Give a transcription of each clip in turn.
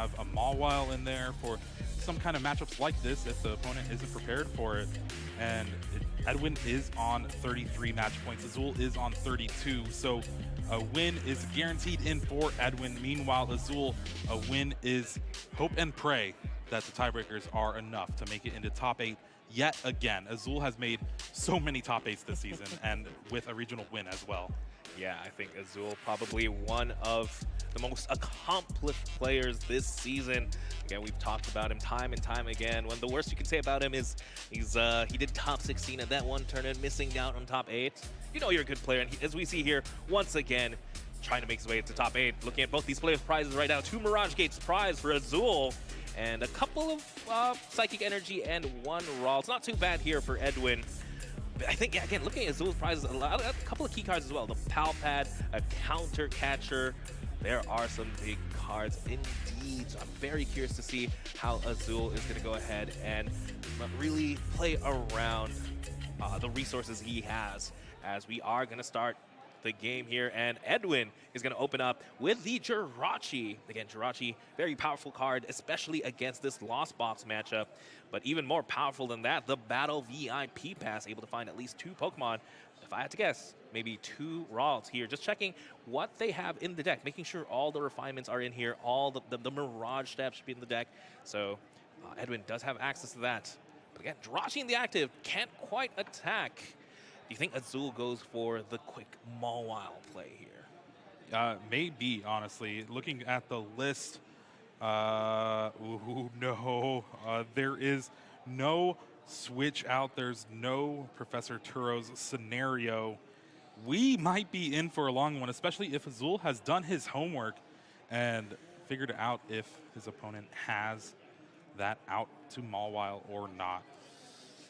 have a Mawile in there for some kind of matchups like this if the opponent isn't prepared for it. And Edwin is on 33 match points. Azul is on 32. So a win is guaranteed in for Edwin. Meanwhile, Azul, a win is hope and pray that the tiebreakers are enough to make it into top 8 yet again. Azul has made so many top 8s this season and with a regional win as well. Yeah, I think Azul probably one of the most accomplished players this season. Again, we've talked about him time and time again. One of the worst you can say about him is he did top 16 at that one tournament, missing out on top 8. You know you're a good player, and as we see here, once again, trying to make his way to top 8. Looking at both these players' prizes right now, 2 Mirage Gates prize for Azul, and a couple of Psychic Energy and 1 Raw. It's not too bad here for Edwin. I think, yeah, again, looking at Azul's prizes, a couple of key cards as well. The Pal Pad, a Counter Catcher. There are some big cards indeed. So I'm very curious to see how Azul is going to go ahead and really play around the resources he has, as we are going to start the game here, and Edwin is going to open up with the Jirachi. Again, Jirachi, very powerful card, especially against this Lost Box matchup. But even more powerful than that, the Battle VIP Pass, able to find at least 2 Pokemon. If I had to guess, maybe 2 Ralts here. Just checking what they have in the deck, making sure all the refinements are in here, all the Mirage steps should be in the deck. So Edwin does have access to that. But again, Jirachi in the active, can't quite attack. Do you think Azul goes for the quick Mawile play here? Maybe, honestly. Looking at the list, ooh, no. There is no switch out. There's no Professor Turo's scenario. We might be in for a long one, especially if Azul has done his homework and figured out if his opponent has that out to Mawile or not.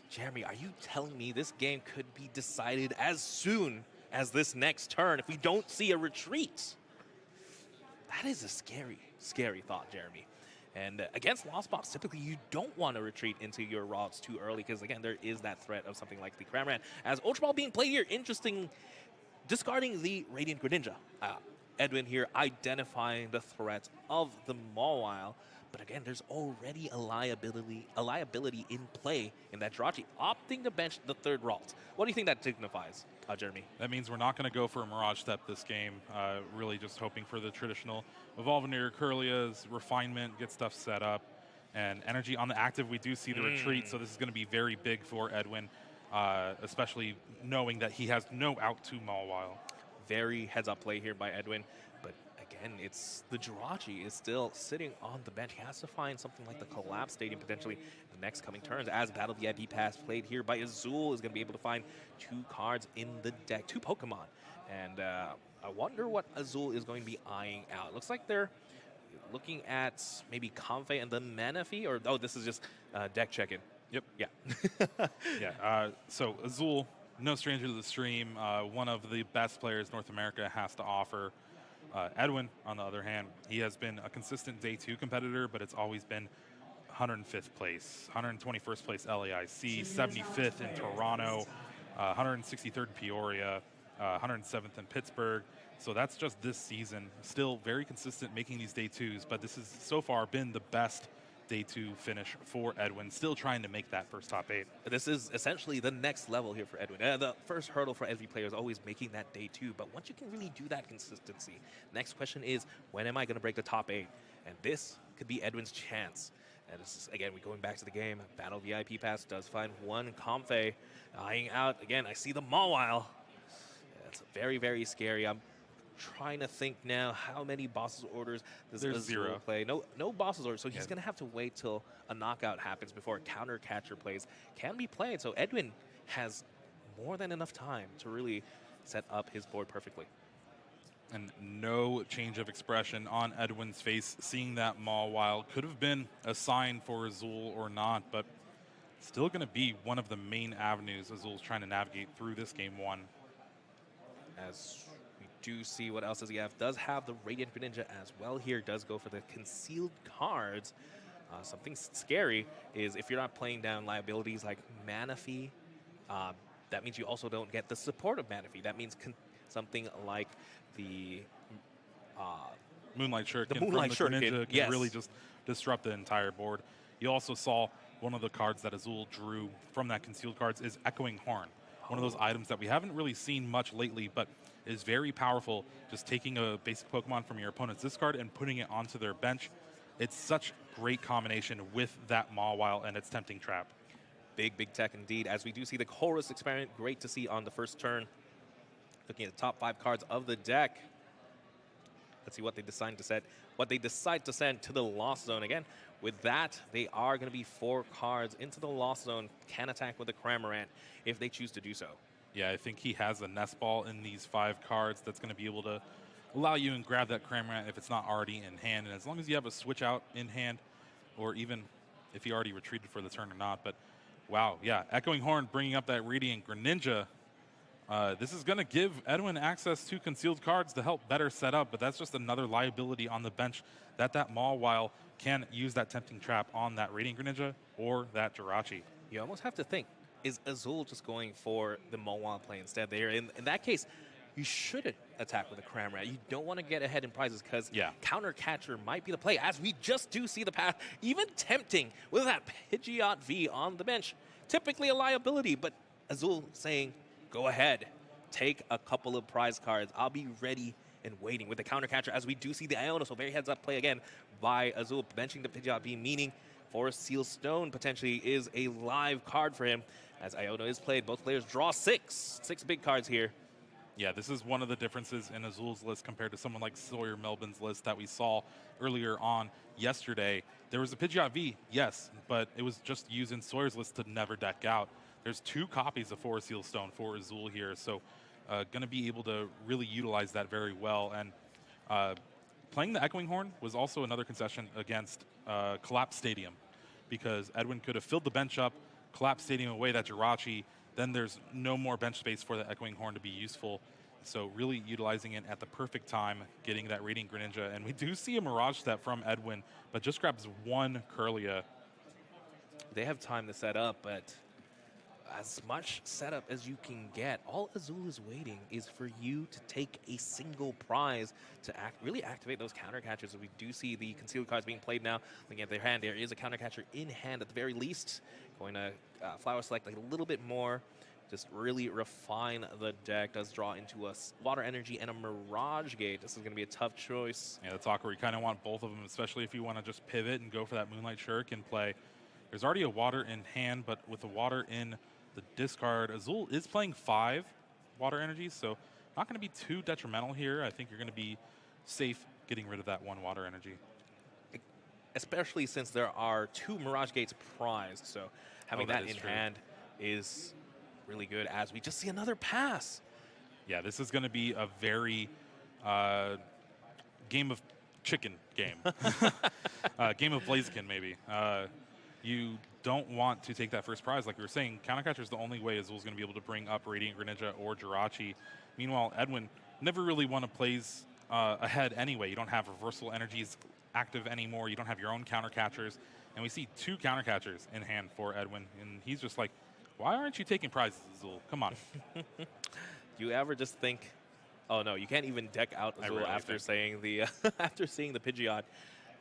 Jeremy, are you telling me this game could be decided as soon as this next turn if we don't see a retreat? That is a scary, scary thought, Jeremy. And against Lost Box, typically you don't want to retreat into your routes too early because, again, there is that threat of something like the Cramran. As Ultra Ball being played here, interesting, discarding the Radiant Greninja. Edwin here identifying the threat of the Mawile. But again, there's already a liability in play in that Jirachi, opting to bench the 3rd Ralt. What do you think that signifies, Jeremy? That means we're not going to go for a Mirage Step this game. Really just hoping for the traditional Evolve into your Curlias, refinement, get stuff set up. And energy on the active, we do see the retreat, so this is going to be very big for Edwin, especially knowing that he has no out to Mawile. Very heads-up play here by Edwin. But again, it's the Jirachi is still sitting on the bench. He has to find something like the Collapse Stadium potentially in the next coming turns, as Battle VIP Pass played here by Azul is going to be able to find 2 cards in the deck, 2 Pokemon. And I wonder what Azul is going to be eyeing out. It looks like they're looking at maybe Comfey and the Manaphy, or oh, this is just deck check-in. Yep. Yeah. Yeah. So Azul, no stranger to the stream, one of the best players North America has to offer. Edwin, on the other hand, he has been a consistent Day 2 competitor, but it's always been 105th place, 121st place LAIC, 75th in Toronto, 163rd in Peoria, 107th in Pittsburgh. So that's just this season. Still very consistent making these Day 2s, but this has so far been the best Day 2 finish for Edwin, still trying to make that first top 8. This is essentially the next level here for Edwin. The first hurdle for every player is always making that Day 2, but once you can really do that consistency, next question is, when am I going to break the top 8? And this could be Edwin's chance. And this is, again, we're going back to the game. Battle VIP Pass does find 1 Comfey. Eyeing out, again, I see the Mawile. That's very, very scary. I'm trying to think now how many bosses orders does Azul 0 play. No bosses orders, so he's going to have to wait till a knockout happens before a counter catcher plays can be played. So Edwin has more than enough time to really set up his board perfectly. And no change of expression on Edwin's face, seeing that Mawile. Could have been a sign for Azul or not, but still going to be one of the main avenues Azul's trying to navigate through this game 1. As we do see what else does he have. Does have the Radiant Greninja as well here. Does go for the concealed cards. Something scary is if you're not playing down liabilities like Manaphy, that means you also don't get the support of Manaphy. That means something like the Moonlight Shuriken Moonlight from the Shuriken, Greninja can yes. really just disrupt the entire board. You also saw one of the cards that Azul drew from that concealed cards is Echoing Horn. One of those items that we haven't really seen much lately, but is very powerful, just taking a basic Pokemon from your opponent's discard and putting it onto their bench. It's such great combination with that Mawile and its Tempting Trap. Big, big tech indeed. As we do see the Chorus experiment, great to see on the first turn. Looking at the top 5 cards of the deck. Let's see what they decide to set. What they decide to send to the Lost Zone. Again, with that, they are going to be 4 cards into the Lost Zone. Can attack with the Cramorant if they choose to do so. Yeah, I think he has a Nest Ball in these 5 cards that's going to be able to allow you and grab that Cramorant if it's not already in hand. And as long as you have a switch out in hand, or even if he already retreated for the turn or not. But wow, yeah, Echoing Horn bringing up that Radiant Greninja. This is going to give Edwin access to concealed cards to help better set up, but that's just another liability on the bench that Mawile can use that Tempting Trap on that Radiant Greninja or that Jirachi. You almost have to think, is Azul just going for the Mawile play instead there? In that case, you shouldn't attack with a Cramorant. You don't want to get ahead in prizes because Counter Catcher might be the play, as we just do see the path. Even tempting with that Pidgeot V on the bench. Typically a liability, but Azul saying, go ahead, take a couple of prize cards. I'll be ready and waiting with the Counter Catcher, as we do see the Iona. So very heads up play again by Azul, benching the Pidgeot V, meaning Forest Seal Stone potentially is a live card for him. As Iona is played, both players draw 6 big cards here. Yeah, this is one of the differences in Azul's list compared to someone like Sawyer Melvin's list that we saw earlier on yesterday. There was a Pidgeot V, yes, but it was just used in Sawyer's list to never deck out. There's 2 copies of Forest Seal Stone for Azul here, so going to be able to really utilize that very well. And playing the Echoing Horn was also another concession against Collapse Stadium, because Edwin could have filled the bench up, Collapse Stadium away that Jirachi, then there's no more bench space for the Echoing Horn to be useful. So really utilizing it at the perfect time, getting that Radiant Greninja. And we do see a Mirage Step from Edwin, but just grabs 1 Curlia. They have time to set up, but as much setup as you can get, all Azul is waiting is for you to take a single prize to really activate those Counter Catchers. So we do see the concealed cards being played now. Looking at their hand, there is a Counter Catcher in hand at the very least. Going to Flower Select a little bit more, just really refine the deck. Does draw into a Water Energy and a Mirage Gate. This is going to be a tough choice. Yeah, that's awkward. You kind of want both of them, especially if you want to just pivot and go for that Moonlight Shuriken play. There's already a Water in hand, but with the Water in the discard, Azul is playing 5 Water Energies, so not going to be too detrimental here. I think you're going to be safe getting rid of that 1 Water Energy. Especially since there are 2 Mirage Gates prized, so having that in hand is really good, as we just see another pass. Yeah, this is going to be a very game of chicken game. Game of Blaziken, maybe. You don't want to take that first prize. Like we were saying, Counter Catcher is the only way Azul's going to be able to bring up Radiant Greninja or Jirachi. Meanwhile, Edwin never really want to plays ahead anyway. You don't have Reversal Energies active anymore. You don't have your own Counter Catchers. And we see 2 Counter Catchers in hand for Edwin. And he's just like, why aren't you taking prizes, Azul? Come on. Do you ever just think, oh no, you can't even deck out Azul really after saying the after seeing the Pidgeot.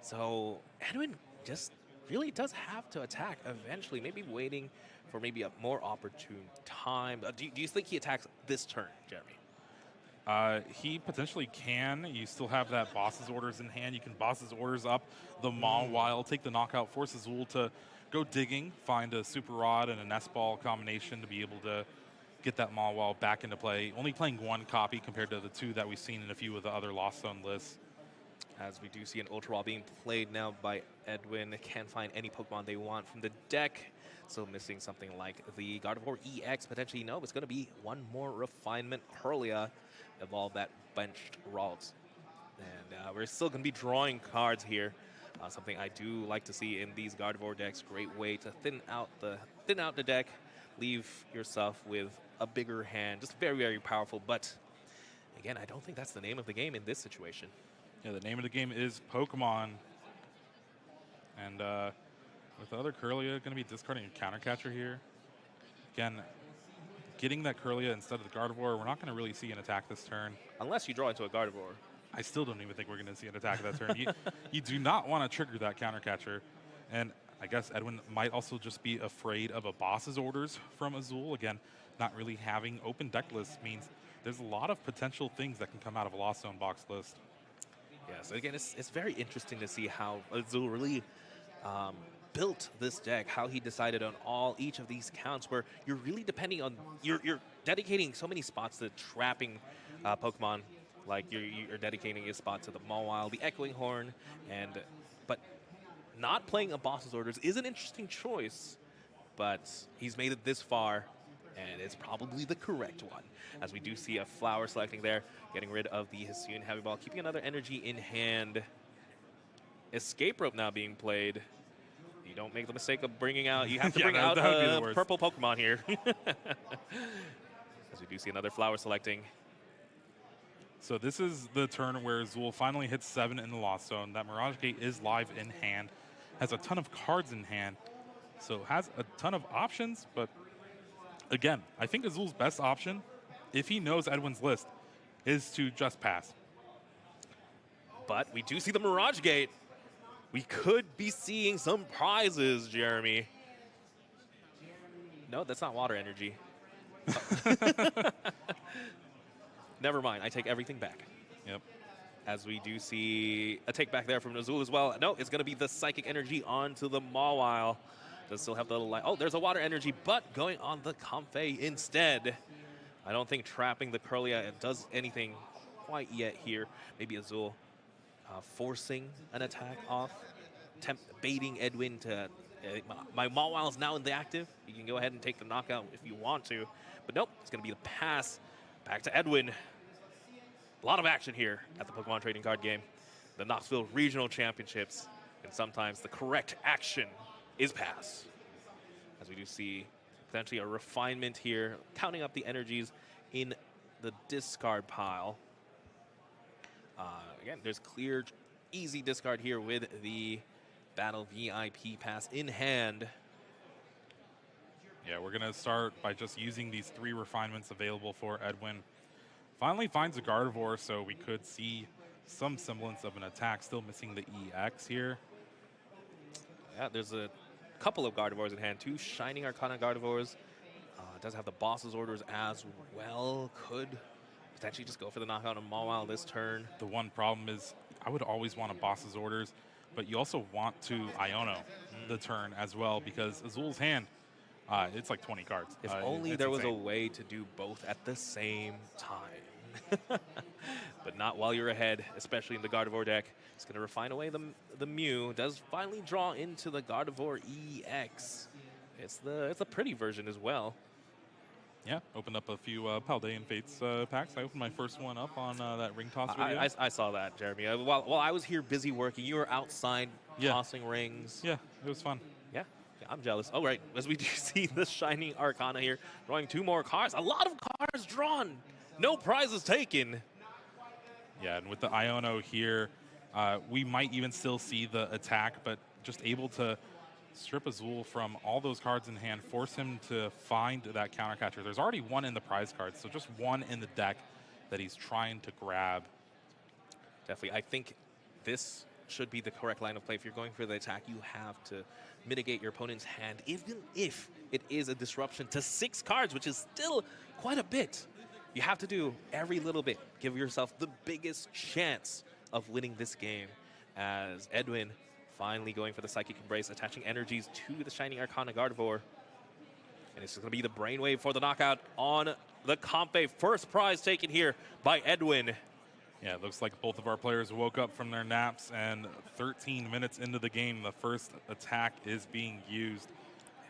So Edwin just really does have to attack eventually, maybe waiting for maybe a more opportune time. Do you think he attacks this turn, Jeremy? He potentially can. You still have that Boss's Orders in hand. You can Boss's Orders up the Mawile, take the knockout, force Azul to go digging, find a Super Rod and a Nest Ball combination to be able to get that Mawile back into play. Only playing 1 copy compared to the 2 that we've seen in a few of the other Lost Zone lists. As we do see an Ultra Ball being played now by Edwin. They can't find any Pokemon they want from the deck. So missing something like the Gardevoir EX potentially. No, it's going to be 1 more refinement. Curlia evolve that benched Ralts. And we're still going to be drawing cards here. Something I do like to see in these Gardevoir decks. Great way to thin out the deck. Leave yourself with a bigger hand. Just very, very powerful. But again, I don't think that's the name of the game in this situation. Yeah, the name of the game is Pokemon. And with the other Curlia, going to be discarding a Counter Catcher here. Again, getting that Curlia instead of the Gardevoir, we're not going to really see an attack this turn. Unless you draw into a Gardevoir. I still don't even think we're going to see an attack that turn. You do not want to trigger that counter catcher. And I guess Edwin might also just be afraid of a boss's orders from Azul. Again, not really having open deck lists means there's a lot of potential things that can come out of a Lost Zone box list. Yeah, so again, it's very interesting to see how Azul really built this deck, how he decided on each of these counts where you're really depending on, you're dedicating so many spots to trapping Pokemon. Like you're dedicating a spot to the Mawile, the Echoing Horn, but not playing a boss's orders is an interesting choice, but he's made it this far, and it's probably the correct one. As we do see a flower selecting there, getting rid of the Hisuian Heavy Ball, keeping another energy in hand. Escape Rope now being played. You don't make the mistake of bringing out, you have to bring out a purple Pokemon here. As we do see another flower selecting. So this is the turn where Azul finally hits 7 in the Lost Zone. That Mirage Gate is live in hand, has a ton of cards in hand, so has a ton of options, but again, I think Azul's best option, if he knows Edwin's list, is to just pass. But we do see the Mirage Gate. We could be seeing some prizes, Jeremy. No, that's not water energy. Never mind, I take everything back. Yep. As we do see a take back there from Azul as well. No, it's going to be the Psychic Energy onto the Mawile. Does still have the little light. Oh, there's a water energy, but going on the Comfey instead. I don't think trapping the Curlia does anything quite yet here. Maybe Azul forcing an attack off, baiting Edwin to, my Mawile is now in the active. You can go ahead and take the knockout if you want to. But nope, it's going to be the pass back to Edwin. A lot of action here at the Pokemon Trading Card Game. The Knoxville Regional Championships. And sometimes the correct action is pass. As we do see potentially a refinement here, counting up the energies in the discard pile. Again, there's clear, easy discard here with the Battle VIP pass in hand. Yeah, we're going to start by just using these 3 refinements available for Edwin. Finally finds a Gardevoir, so we could see some semblance of an attack. Still missing the EX here. Yeah, there's a couple of Gardevoirs in hand. 2 Shining Arcana Gardevoirs. Does have the boss's orders as well. Could potentially just go for the knockout on Mawile this turn. The one problem is I would always want a boss's orders, but you also want to Iono the turn as well, because Azul's hand, it's like 20 cards. If only there was a way to do both at the same time. But not while you're ahead, especially in the Gardevoir deck. It's going to refine away the Mew. Does finally draw into the Gardevoir EX. It's a pretty version as well. Yeah, opened up a few Paldean Fates packs. I opened my first one up on that ring toss video. I saw that, Jeremy. While I was here busy working, you were outside tossing rings. Yeah, it was fun. Yeah, I'm jealous. Oh, right. As we do see the Shining Arcana here, drawing 2 more cards. A lot of cards drawn. No prizes taken. Yeah, and with the Iono here, we might even still see the attack, but just able to strip Azul from all those cards in hand, force him to find that counter catcher. There's already 1 in the prize cards, so just 1 in the deck that he's trying to grab. Definitely. I think this should be the correct line of play. If you're going for the attack, you have to mitigate your opponent's hand, even if it is a disruption to 6 cards, which is still quite a bit. You have to do every little bit. Give yourself the biggest chance of winning this game. As Edwin finally going for the Psychic Embrace, attaching energies to the Shining Arcana Gardevoir. And it's going to be the Brainwave for the knockout on the Compe. First prize taken here by Edwin. Yeah, it looks like both of our players woke up from their naps, and 13 minutes into the game, the first attack is being used.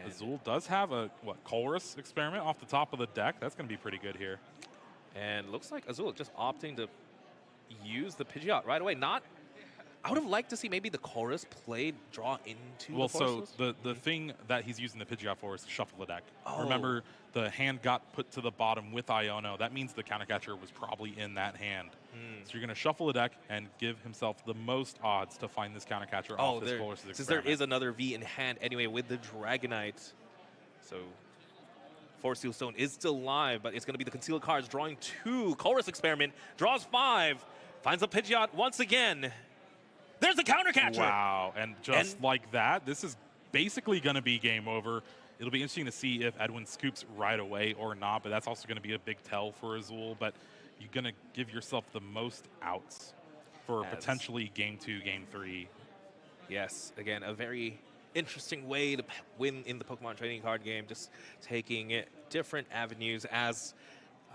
Azul does have a, Colress experiment off the top of the deck. That's going to be pretty good here. And looks like Azul just opting to use the Pidgeot right away. I would have liked to see maybe the Chorus played draw into the forces. So the thing that he's using the Pidgeot for is to shuffle the deck. Oh. Remember, the hand got put to the bottom with Iono. That means the counter catcher was probably in that hand. So you're going to shuffle the deck and give himself the most odds to find this counter catcher off this Chorus experiment. Since there is another V in hand anyway with the Dragonite. So Force Seal Stone is still live, but it's going to be the concealed cards drawing 2. Chorus experiment draws 5. Finds a Pidgeot once again. There's the counter catcher. Wow, and just like that, this is basically going to be game over. It'll be interesting to see if Edwin scoops right away or not, but that's also going to be a big tell for Azul. But you're going to give yourself the most outs for potentially game 2, game 3. Yes, again, a very interesting way to win in the Pokemon trading card game, just taking it different avenues as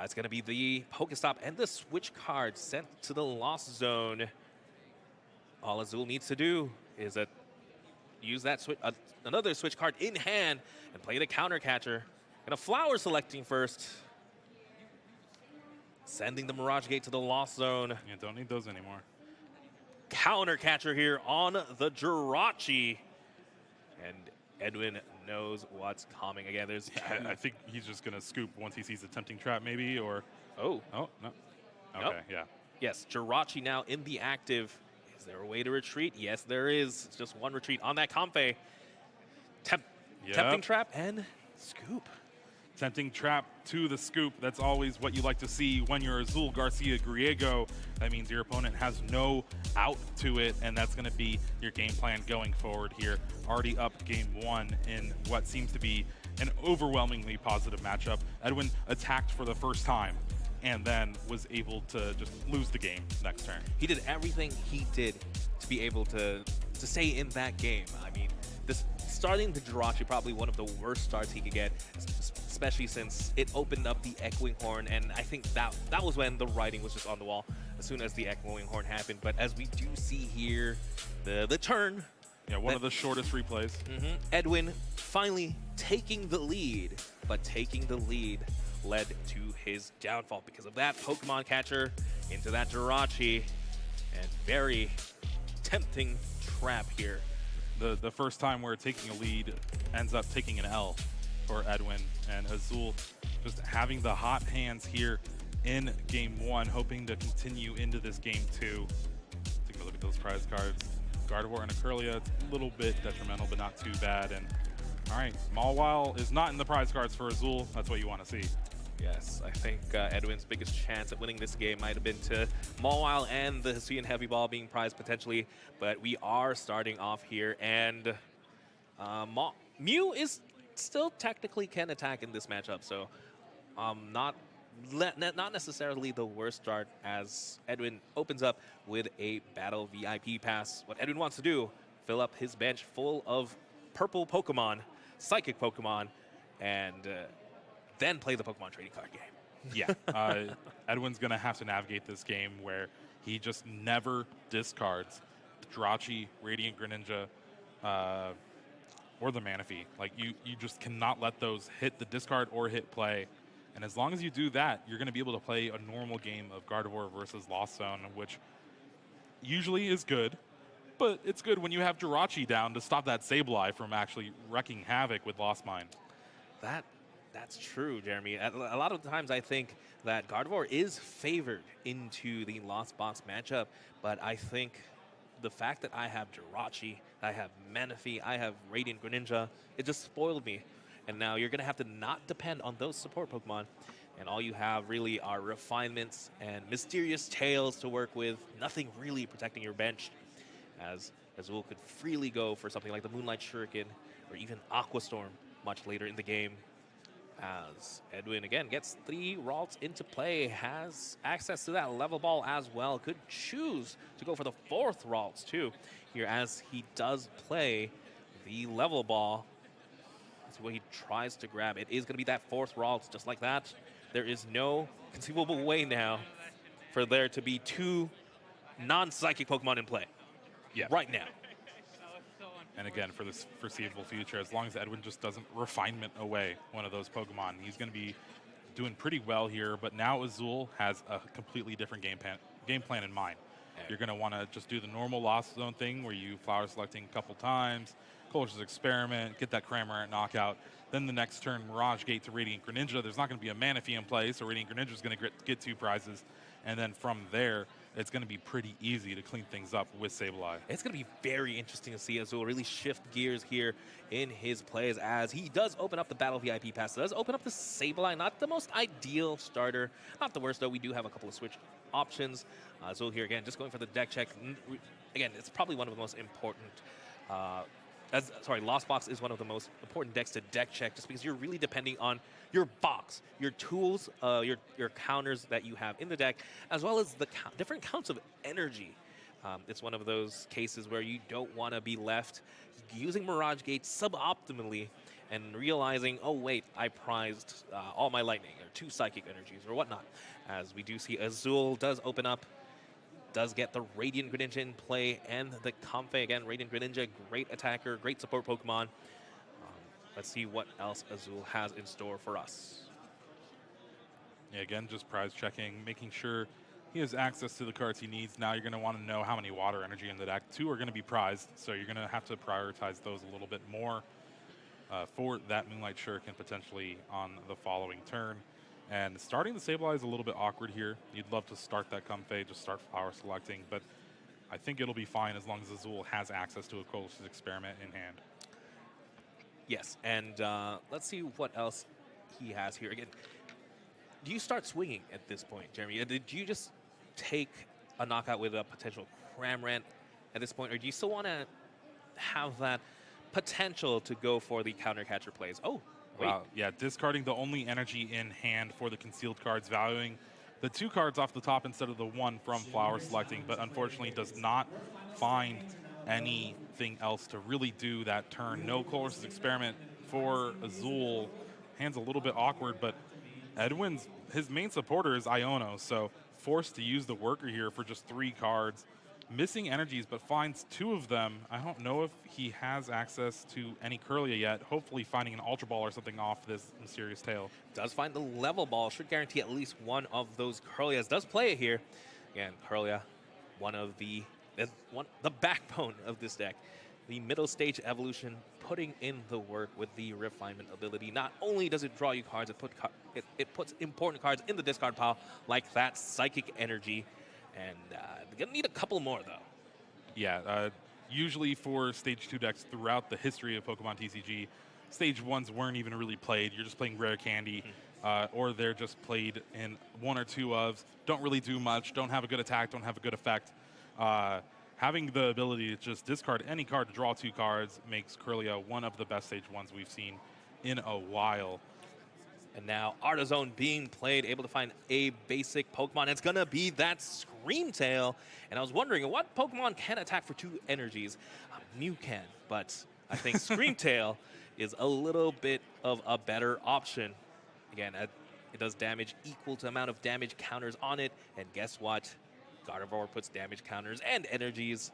it's going to be the Pokestop and the switch card sent to the Lost Zone. All Azul needs to do is use that another switch card in hand and play the counter catcher. And a flower selecting first. Sending the Mirage Gate to the Lost Zone. Yeah, don't need those anymore. Counter catcher here on the Jirachi. And Edwin knows what's coming. Again, there's... I think he's just going to scoop once he sees the tempting trap maybe, or... Oh, no. Okay, nope. Yeah. Yes, Jirachi now in the active. Is there a way to retreat? Yes, there is. It's just one retreat on that Comfey. Tempting trap and scoop. Tempting trap to the scoop. That's always what you like to see when you're Azul, Garcia, Griego. That means your opponent has no out to it, and that's going to be your game plan going forward here. Already up game 1 in what seems to be an overwhelmingly positive matchup. Edwin attacked for the first time and then was able to just lose the game next turn. He did everything he did to be able to stay in that game. I mean, starting the Jirachi, probably one of the worst starts he could get, especially since it opened up the Echoing Horn, and I think that was when the writing was just on the wall as soon as the Echoing Horn happened. But as we do see here, the turn. Yeah, one of the shortest replays. Edwin finally taking the lead, but taking the lead led to his downfall because of that Pokemon catcher into that Jirachi, and very tempting trap here. The first time where taking a lead ends up taking an L for Edwin, and Azul just having the hot hands here in game 1, hoping to continue into this game 2. Taking a look at those prize cards. Gardevoir and Acurlia, it's a little bit detrimental, but not too bad. And all right, Mawile is not in the prize cards for Azul. That's what you want to see. Yes, I think Edwin's biggest chance at winning this game might have been to Mawile and the Hisuian Heavy Ball being prized potentially, but we are starting off here, and Mew is still technically can attack in this matchup, so not necessarily the worst start as Edwin opens up with a Battle VIP pass. What Edwin wants to do, fill up his bench full of purple Pokemon, Psychic Pokemon, and then play the Pokemon trading card game. Yeah, Edwin's going to have to navigate this game where he just never discards the Jirachi, Radiant Greninja, or the Manaphy. Like, you just cannot let those hit the discard or hit play. And as long as you do that, you're going to be able to play a normal game of Gardevoir versus Lost Zone, which usually is good. But it's good when you have Jirachi down to stop that Sableye from actually wreaking havoc with Lost Mine. That's true, Jeremy. A lot of times I think that Gardevoir is favored into the Lost Box matchup, but I think the fact that I have Jirachi, I have Manaphy, I have Radiant Greninja, it just spoiled me. And now you're going to have to not depend on those support Pokemon, and all you have really are refinements and mysterious tails to work with, nothing really protecting your bench, as Azul could freely go for something like the Moonlight Shuriken or even Aqua Storm much later in the game. As Edwin again gets 3 Ralts into play, has access to that level ball as well, could choose to go for the 4th Ralts too here as he does play the level ball. That's what he tries to grab. It is going to be that 4th Ralts just like that. There is no conceivable way now for there to be 2 non-psychic Pokemon in play. Yeah. Right now. And again, for this foreseeable future, as long as Edwin just doesn't refinement away one of those Pokemon, he's going to be doing pretty well here. But now Azul has a completely different game plan in mind. You're going to want to just do the normal Lost Zone thing where you flower selecting a couple times, Culture's Experiment, get that Cramorant knockout. Then the next turn, Mirage Gate to Radiant Greninja. There's not going to be a Manaphy in play, so Radiant Greninja is going to get 2 prizes. And then from there, it's going to be pretty easy to clean things up with Sableye. It's going to be very interesting to see Azul really shift gears here in his plays as he does open up the Battle VIP Pass. Does open up the Sableye, not the most ideal starter. Not the worst, though. We do have a couple of switch options. Azul here, again, just going for the deck check. Again, it's probably one of the most important Lost Box is one of the most important decks to deck check just because you're really depending on your box, your tools, your counters that you have in the deck, as well as the different counts of energy. It's one of those cases where you don't want to be left using Mirage Gate suboptimally and realizing, oh wait, I prized all my lightning or 2 psychic energies or whatnot. As we do see Azul does open up, does get the Radiant Greninja in play and the Comfey. Again, Radiant Greninja, great attacker, great support Pokemon. Let's see what else Azul has in store for us. Yeah, again, just prize checking, making sure he has access to the cards he needs. Now you're going to want to know how many water energy in the deck. 2 are going to be prized, so you're going to have to prioritize those a little bit more for that Moonlight Shuriken potentially on the following turn. And starting the Sableye is a little bit awkward here. You'd love to start that Comfey, just start flower selecting, but I think it'll be fine as long as Azul has access to a Colossus Experiment in hand. Yes, and let's see what else he has here. Again, do you start swinging at this point, Jeremy? Did you just take a knockout with a potential Cramorant at this point, or do you still want to have that potential to go for the counter catcher plays? Oh, wait. Wow, yeah, discarding the only energy in hand for the concealed cards, valuing the 2 cards off the top instead of the 1 from flower selecting, but unfortunately does not find anything else to really do that turn. No Colossus Experiment for Azul. Hand's a little bit awkward, but Edwin's, his main supporter is Iono, so forced to use the worker here for just 3 cards. Missing energies, but finds 2 of them. I don't know if he has access to any Kirlia yet. Hopefully finding an Ultra Ball or something off this Mysterious Tail. Does find the level ball. Should guarantee at least 1 of those Kirlias. Does play it here. Again, Kirlia, the backbone of this deck. The middle stage evolution, putting in the work with the refinement ability. Not only does it draw you cards, it puts important cards in the discard pile, like that Psychic Energy. And they're going to need a couple more, though. Yeah, usually for Stage 2 decks throughout the history of Pokemon TCG, Stage 1s weren't even really played. You're just playing Rare Candy, or they're just played in 1 or 2 ofs. Don't really do much, don't have a good attack, don't have a good effect. Having the ability to just discard any card to draw 2 cards makes Kirlia one of the best Stage 1s we've seen in a while. And now Artazone being played, able to find a basic Pokemon. It's going to be that Screamtail. And I was wondering, what Pokemon can attack for 2 energies? Mew can, but I think Screamtail is a little bit of a better option. Again, it does damage equal to the amount of damage counters on it. And guess what? Gardevoir puts damage counters and energies.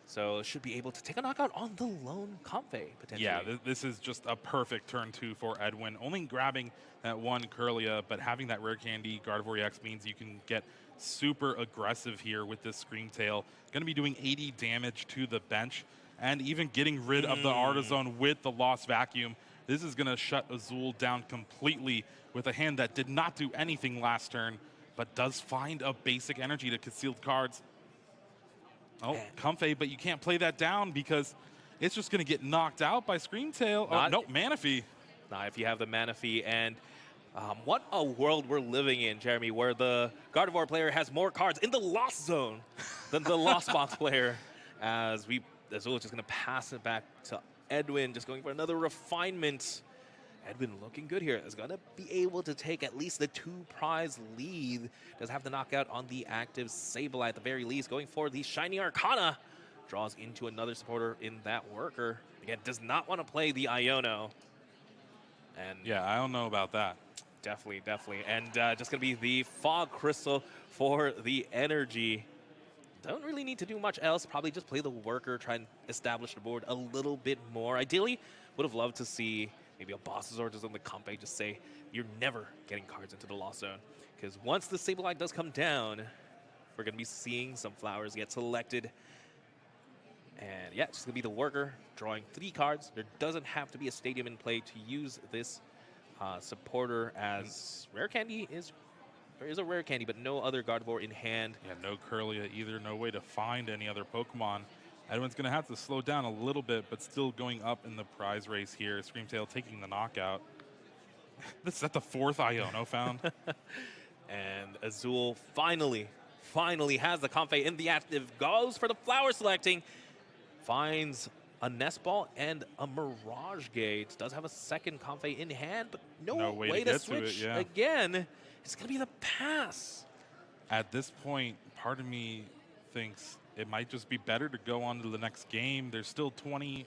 So it should be able to take a knockout on the lone Comfey, potentially. Yeah, this is just a perfect turn 2 for Edwin. Only grabbing that 1 Kirlia, but having that Rare Candy Gardevoir EX means you can get super aggressive here with this Screamtail. Going to be doing 80 damage to the bench, and even getting rid of the Artazone with the Lost Vacuum. This is going to shut Azul down completely with a hand that did not do anything last turn, but does find a basic energy to concealed cards. Oh, Comfey, but you can't play that down because it's just going to get knocked out by Screamtail. Oh, no, Manaphy. Not if you have the Manaphy. And what a world we're living in, Jeremy, where the Gardevoir player has more cards in the Lost Zone than the Lost Box player. Azul is just going to pass it back to Edwin, just going for another refinement. Edwin looking good here. Is going to be able to take at least the 2-prize lead. Does have the knockout on the active Sableye at the very least. Going for the Shiny Arcana. Draws into another supporter in that worker. Again, does not want to play the Iono. And yeah, I don't know about that. Definitely, definitely. And just going to be the Fog Crystal for the energy. Don't really need to do much else. Probably just play the worker, try and establish the board a little bit more. Ideally, would have loved to see maybe a Bossazor just on the Comfey just say, you're never getting cards into the Lost Zone. Because once the Sableye does come down, we're going to be seeing some flowers get selected. And yeah, it's just going to be the worker drawing 3 cards. There doesn't have to be a stadium in play to use this supporter, as Rare Candy is There is a rare candy, but no other Gardevoir in hand. Yeah, no Curlia either. No way to find any other Pokemon. Edwin's going to have to slow down a little bit, but still going up in the prize race here. Screamtail taking the knockout. This is that the 4th Iono found. And Azul finally has the Comfey in the active, goes for the flower selecting, finds a Nest Ball and a Mirage Gate. Does have a second Comfey in hand, but no way to switch to it, yeah. again. It's going to be the pass. At this point, part of me thinks it might just be better to go on to the next game. There's still a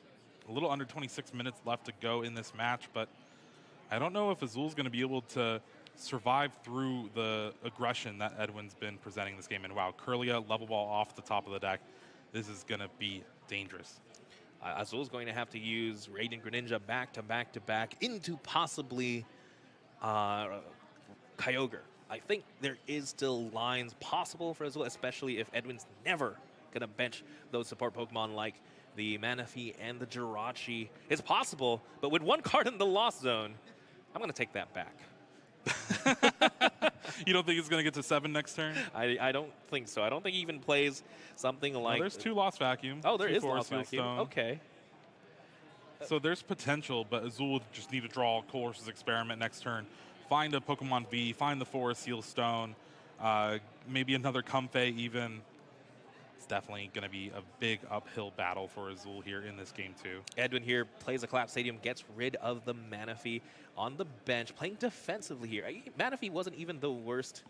little under 26 minutes left to go in this match, but I don't know if Azul's going to be able to survive through the aggression that Edwin's been presenting this game. And wow, Curlia level ball off the top of the deck. This is going to be dangerous. Azul's going to have to use Radiant Greninja back to back to back into possibly Kyogre. I think there is still lines possible for Azul, especially if Edwin's never going to bench those support Pokemon like the Manaphy and the Jirachi. It's possible, but with one card in the Lost Zone, I'm going to take that back. You don't think it's going to get to 7 next turn? I don't think so. I don't think he even plays something like... There's 2 Lost Vacuum. Oh, there is Lost Vacuum. Stone. Okay. So there's potential, but Azul will just need to draw Colress's Experiment next turn. Find a Pokemon V, find the Forest Seal Stone, maybe another Comfey even. It's definitely going to be a big uphill battle for Azul here in this game too. Edwin here plays a Collapse Stadium, gets rid of the Manaphy on the bench, playing defensively here. Manaphy wasn't even the worst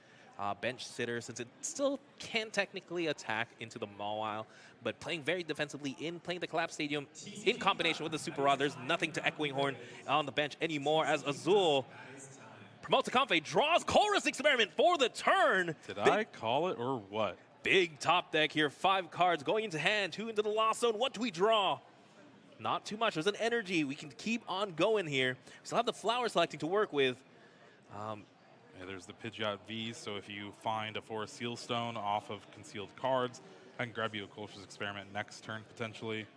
bench sitter, since it still can technically attack into the Mawile, but playing very defensively playing the Collapse Stadium in combination with the Super Rod. There's nothing to Echoing Horn on the bench anymore as Azul promotes a Comfey, draws Colress Experiment for the turn. Did I call it or what? Big top deck here, 5 cards going into hand, 2 into the Lost Zone. What do we draw? Not too much. There's an energy. We can keep on going here. We still have the flower selecting to work with. Yeah, there's the Pidgeot V's, so if you find a Forest Seal Stone off of concealed cards, I can grab you a Colch's Experiment next turn, potentially.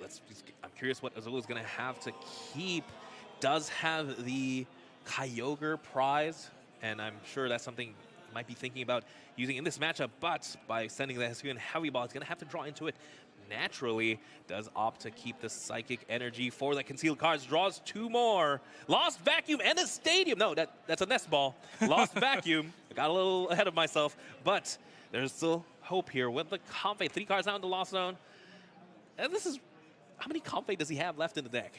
I'm curious what Azul is going to have to keep. Does have the Kyogre prize, and I'm sure that's something you might be thinking about using in this matchup, but by sending the Hisuian Heavy Ball, it's going to have to draw into it naturally. Does opt to keep the Psychic Energy for the concealed cards, draws 2 more. Lost Vacuum and a Stadium. No, that's a Nest Ball. Lost Vacuum. I got a little ahead of myself, but there's still hope here with the Comfey. 3 cards down in the Lost Zone. And this is, how many Comfey does he have left in the deck?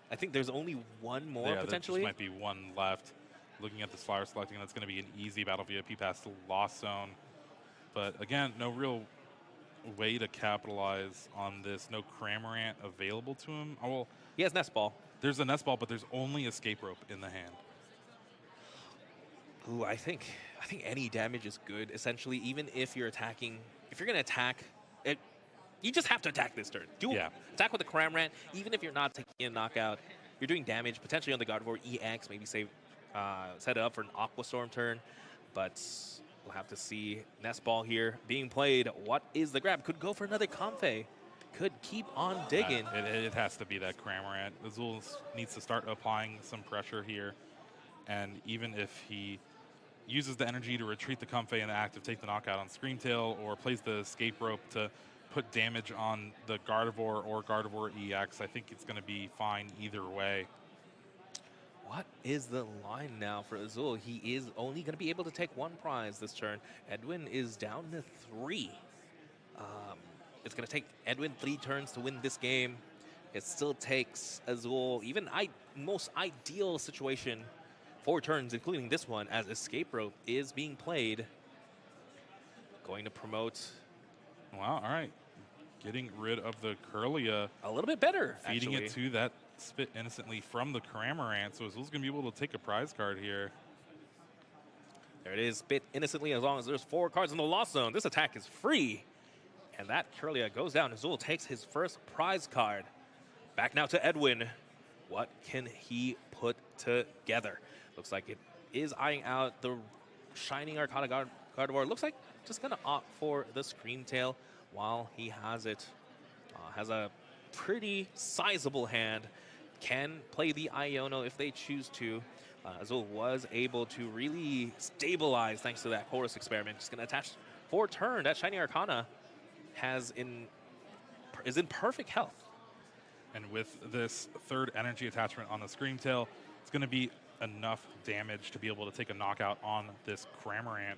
I think there's only 1 more potentially. There just might be 1 left. Looking at this flower selecting, that's going to be an easy battle VIP past the Lost Zone. But again, no real way to capitalize on this. No Cramorant available to him. Oh, well, he has Nest Ball. There's a Nest Ball, but there's only Escape Rope in the hand. Ooh, I think any damage is good. Essentially, even if you're attacking, if you're going to attack, you just have to attack this turn. Attack with the Cramorant. Even if you're not taking a knockout, you're doing damage potentially on the Gardevoir EX. Maybe set it up for an Aqua Storm turn, but we'll have to see. Nest Ball here being played. What is the grab? Could go for another Comfey. Could keep on digging. It has to be that Cramorant. Azul needs to start applying some pressure here, and even if he uses the energy to retreat the Comfey in the active, take the knockout on Screamtail, or plays the Escape Rope to put damage on the Gardevoir or Gardevoir EX, I think it's going to be fine either way. What is the line now for Azul? He is only going to be able to take 1 prize this turn. Edwin is down to 3. It's going to take Edwin 3 turns to win this game. It still takes Azul, even most ideal situation, 4 turns, including this one, as Escape Rope is being played. Going to promote. Wow, all right. Getting rid of the Curlia. A little bit better, feeding actually. It to that Spit Innocently from the Cramorant, so Azul's going to be able to take a prize card here. There it is, Spit Innocently, as long as there's 4 cards in the Lost Zone. This attack is free. And that Curlia goes down. Azul takes his first prize card. Back now to Edwin. What can he put together? Looks like it is eyeing out the Shining Arcana Gardevoir. Looks like just going to opt for the Screamtail while he has it. Has a pretty sizable hand. Can play the Iono if they choose to. Azul was able to really stabilize thanks to that Chorus experiment. Just going to attach for turn. That Shiny Arcana is in perfect health. And with this third energy attachment on the Screamtail, it's going to be enough damage to be able to take a knockout on this Cramorant.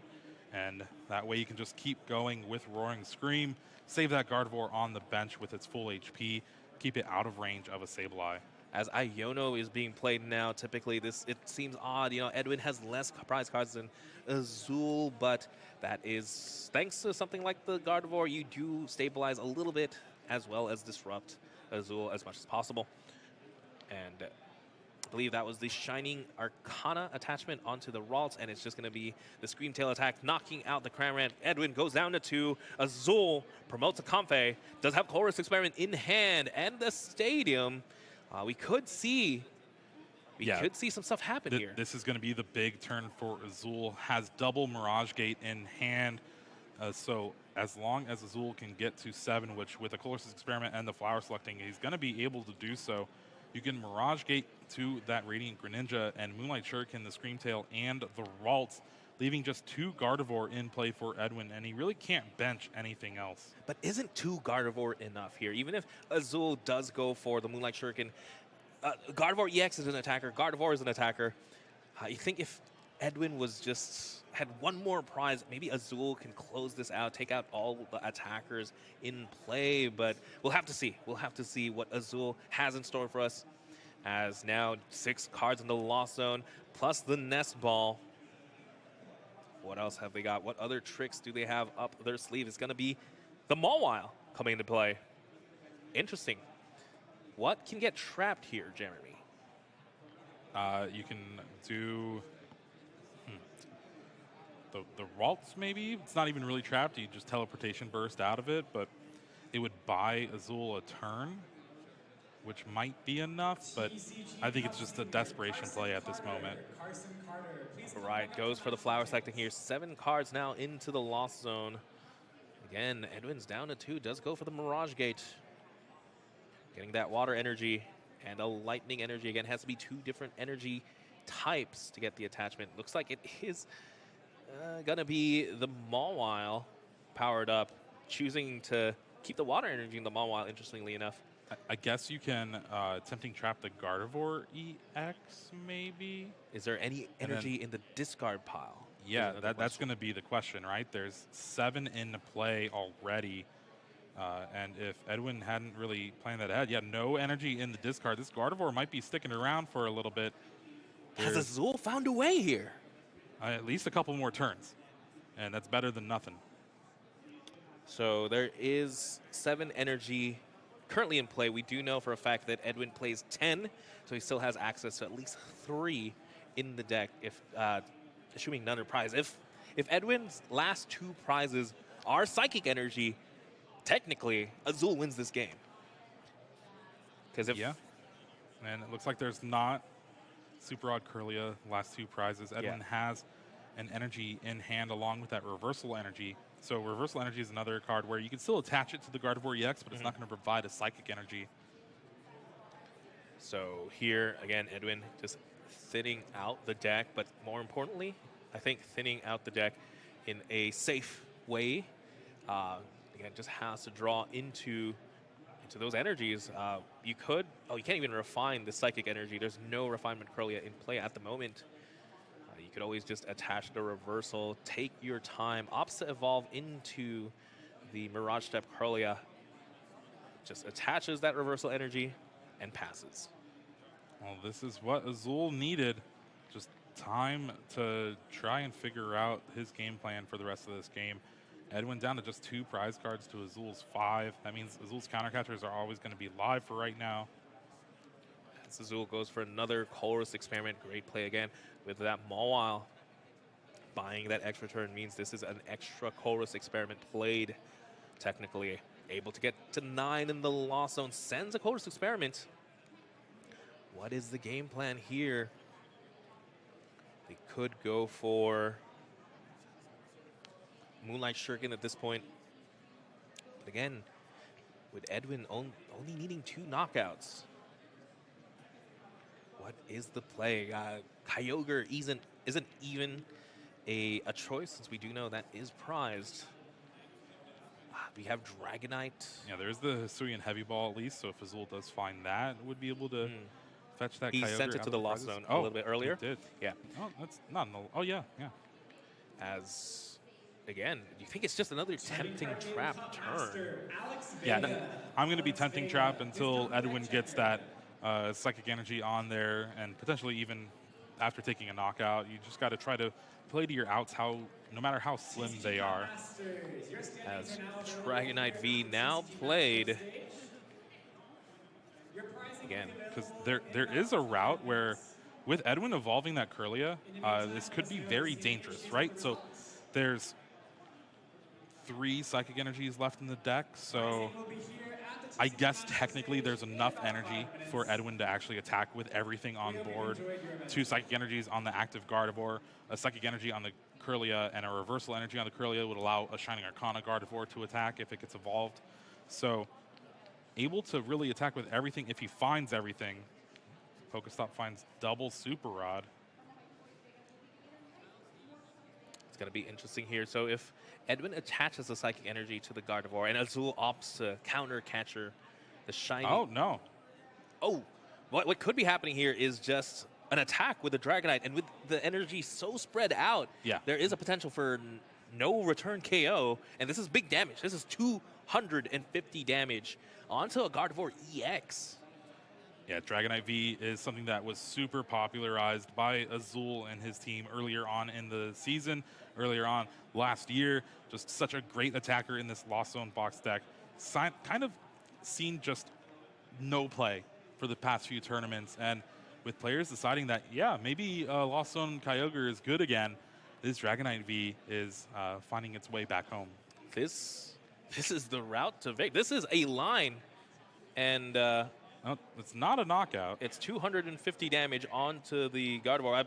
And that way you can just keep going with Roaring Scream, save that Gardevoir on the bench with its full HP, keep it out of range of a Sableye. As Iono is being played now, typically it seems odd. You know, Edwin has less prize cards than Azul, but that is thanks to something like the Gardevoir. You do stabilize a little bit as well as disrupt Azul as much as possible. And I believe that was the Shining Arcana attachment onto the Ralts, and it's just going to be the Screamtail attack, knocking out the Cramorant. Edwin goes down to 2. Azul promotes a Comfey, does have Chorus Experiment in hand, and the Stadium. We could see some stuff happen here. This is going to be the big turn for Azul. Has double Mirage Gate in hand. So as long as Azul can get to 7, which with a Chorus Experiment and the Flower Selecting, he's going to be able to do so. You can Mirage Gate to that Radiant Greninja and Moonlight Shuriken, the Screamtail, and the Ralts, leaving just 2 Gardevoir in play for Edwin, and he really can't bench anything else. But isn't 2 Gardevoir enough here? Even if Azul does go for the Moonlight Shuriken, Gardevoir EX is an attacker, Gardevoir is an attacker. You think if Edwin had one more prize, maybe Azul can close this out, take out all the attackers in play, but we'll have to see. We'll have to see what Azul has in store for us, as now 6 cards in the Lost Zone, plus the Nest Ball. What else have they got? What other tricks do they have up their sleeve? It's going to be the Mawile coming into play. Interesting. What can get trapped here, Jeremy? You can do the Ralts, maybe. It's not even really trapped. You just Teleportation Burst out of it, but it would buy Azul a turn, which might be enough, but I think it's just a desperation play at this moment. All right, goes for the Flower Selecting here. 7 cards now into the Lost Zone. Again, Edwin's down to 2, does go for the Mirage Gate. Getting that Water Energy and a Lightning Energy. Again, has to be 2 different energy types to get the attachment. Looks like it is gonna be the Mawile powered up, choosing to keep the Water Energy in the Mawile, interestingly enough. I guess you can Tempting Trap the Gardevoir EX, maybe? Is there any energy in the discard pile? Yeah, that's going to be the question, right? There's 7 in play already. And if Edwin hadn't really planned that ahead, no energy in the discard. This Gardevoir might be sticking around for a little bit. Has Azul found a way here? At least a couple more turns. And that's better than nothing. So there is 7 energy currently in play. We do know for a fact that Edwin plays 10, so he still has access to at least 3 in the deck, if assuming none are prize. If Edwin's last 2 prizes are Psychic Energy, technically Azul wins this game. Because and it looks like there's not Super Odd Curlia last 2 prizes. Edwin has an energy in hand along with that Reversal Energy. So Reversal Energy is another card where you can still attach it to the Gardevoir EX, but it's not going to provide a Psychic Energy. So here, again, Edwin just thinning out the deck, but more importantly, I think thinning out the deck in a safe way. Again, just has to draw into those energies. You can't even refine the Psychic Energy. There's no Refinement Curlia in play at the moment. You could always just attach the Reversal, take your time, Opposite Evolve into the Mirage Step Curlia, just attaches that Reversal Energy and passes. Well, this is what Azul needed. Just time to try and figure out his game plan for the rest of this game. Edwin down to just 2 prize cards to Azul's 5. That means Azul's countercatchers are always going to be live for right now. As Azul goes for another Chorus Experiment. Great play again with that Mawile. Buying that extra turn means this is an extra Chorus Experiment played. Technically able to get to 9 in the Lost Zone. Sends a Chorus Experiment. What is the game plan here? They could go for Moonlight Shuriken at this point. But again, with Edwin only needing 2 knockouts, what is the play? Kyogre isn't even a choice, since we do know that is prized. We have Dragonite. Yeah, there's the Hisuian Heavy Ball at least, so if Azul does find that, would be able to fetch that He Kyogre sent it out to of the Lost prizes. Zone a little bit earlier. He did. Yeah. Oh, that's not an... Oh, yeah, yeah. As, again, you think it's just another tempting trap turn. Yeah, I'm going to be tempting trap until Edwin gets that Psychic Energy on there, and potentially even after taking a knockout. You just got to try to play to your outs, no matter how slim they are. As Dragonite V now played. Again, because there is a route where, with Edwin evolving that Curlia, this could be very dangerous, right? So there's 3 Psychic Energies left in the deck, so I guess technically there's enough energy for Edwin to actually attack with everything on board. 2 Psychic Energies on the active Gardevoir, a Psychic Energy on the Curlia, and a Reversal Energy on the Curlia would allow a Shining Arcana Gardevoir to attack if it gets evolved. So able to really attack with everything if he finds everything. Pokestop finds double Super Rod. it's going to be interesting here. So if Edwin attaches the Psychic Energy to the Gardevoir and Azul opts to counter catcher the shiny. Oh, no. Oh, what could be happening here is just an attack with the Dragonite, and with the energy so spread out, there is a potential for no return KO, and this is big damage. This is 250 damage onto a Gardevoir EX. Yeah, Dragonite V is something that was super popularized by Azul and his team earlier on in the season, earlier on last year. Just such a great attacker in this Lost Zone box deck. Kind of seen just no play for the past few tournaments, and with players deciding that, yeah, maybe Lost Zone Kyogre is good again, this Dragonite V is finding its way back home. This is the route to Vic. This is a line, and no, it's not a knockout. It's 250 damage onto the Gardevoir.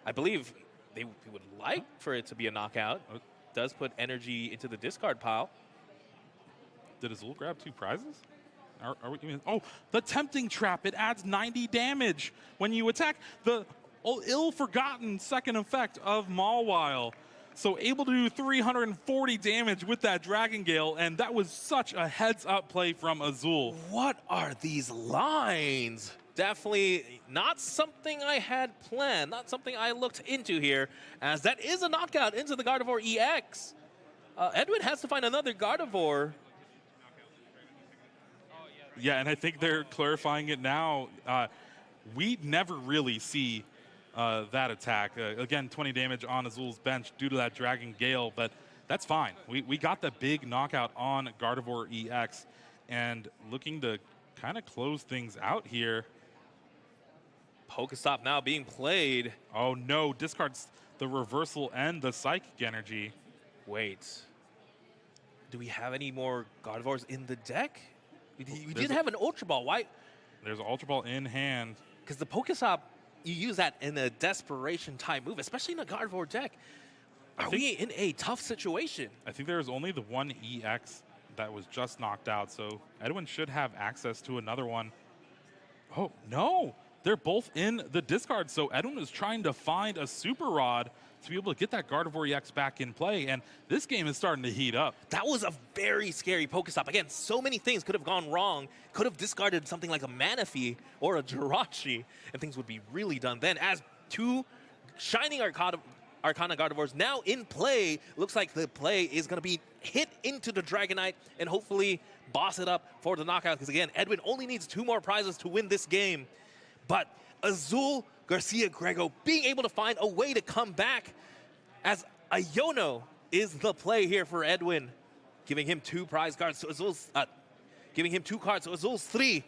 I believe they would like for it to be a knockout. It does put energy into the discard pile. Did Azul grab 2 prizes? Are we, oh, the Tempting Trap. It adds 90 damage when you attack the ill-forgotten second effect of Mawile. So able to do 340 damage with that Dragon Gale, and that was such a heads-up play from Azul. What are these lines? Definitely not something I had planned, not something I looked into here, as that is a knockout into the Gardevoir EX. Edwin has to find another Gardevoir. Yeah, and I think they're clarifying it now. We never really see that attack. Again, 20 damage on Azul's bench due to that Dragon Gale, but that's fine. We got the big knockout on Gardevoir EX, and looking to kind of close things out here. Pokestop now being played. Oh no, discards the Reversal and the Psychic Energy. Wait. Do we have any more Gardevoirs in the deck? We did have an Ultra Ball. Why? There's an Ultra Ball in hand. Because the Pokestop, you use that in a desperation type move, especially in a Gardevoir deck. Are we in a tough situation? I think there's only the one EX that was just knocked out, so Edwin should have access to another one. Oh, no! They're both in the discard, so Edwin is trying to find a Super Rod to be able to get that Gardevoir EX back in play, and this game is starting to heat up. That was a very scary Pokestop. Again, so many things could have gone wrong. Could have discarded something like a Manaphy or a Jirachi, and things would be really done then. As 2 Shining Arcana Gardevoirs now in play, looks like the play is going to be hit into the Dragonite and hopefully boss it up for the knockout, because again, Edwin only needs 2 more prizes to win this game. But Azul, Garcia, Griego being able to find a way to come back, as Iono is the play here for Edwin, giving him 2 prize cards. So Azul's giving him 2 cards. So Azul's 3.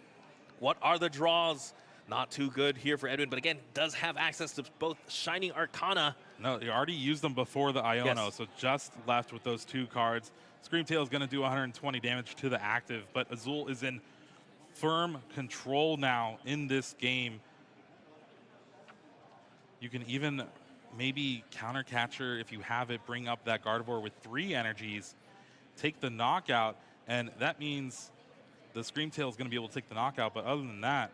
What are the draws? Not too good here for Edwin, but again, does have access to both Shining Arcana. No, he already used them before the Iono, so just left with those 2 cards. Screamtail is going to do 120 damage to the active, but Azul is in firm control now in this game. You can even maybe counter catcher if you have it, bring up that Gardevoir with 3 energies, take the knockout, and that means the Screamtail is going to be able to take the knockout, but other than that,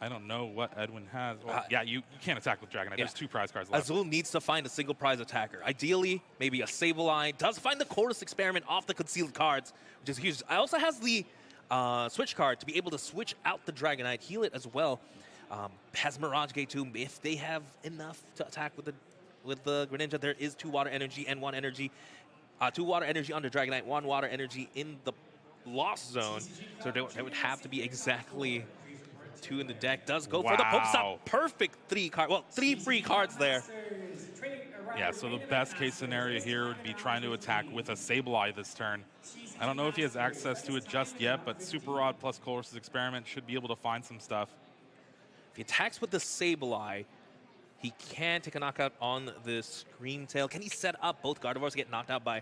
I don't know what Edwin has. Well, yeah, you can't attack with Dragonite. Yeah. There's 2 prize cards left. Azul needs to find a single prize attacker. Ideally, maybe a Sableye. Does find the Chorus Experiment off the concealed cards, which is huge. I also has the switch card to be able to switch out the Dragonite, heal it as well. Has Mirage Gate too. If they have enough to attack with the Greninja, there is 2 water energy and 1 energy. 2 water energy on the Dragonite, 1 water energy in the Lost Zone. So they would have to be exactly 2 in the deck. Does go for the Pokestop. Perfect 3 card. Well, 3 free cards there. Yeah, so the best case scenario here would be trying to attack with a Sableye this turn. I don't know if he has access to it just yet, but Super Rod plus Chorus Experiment should be able to find some stuff. If he attacks with the Sableye, he can take a knockout on the Screamtail. Can he set up both Gardevoirs to get knocked out by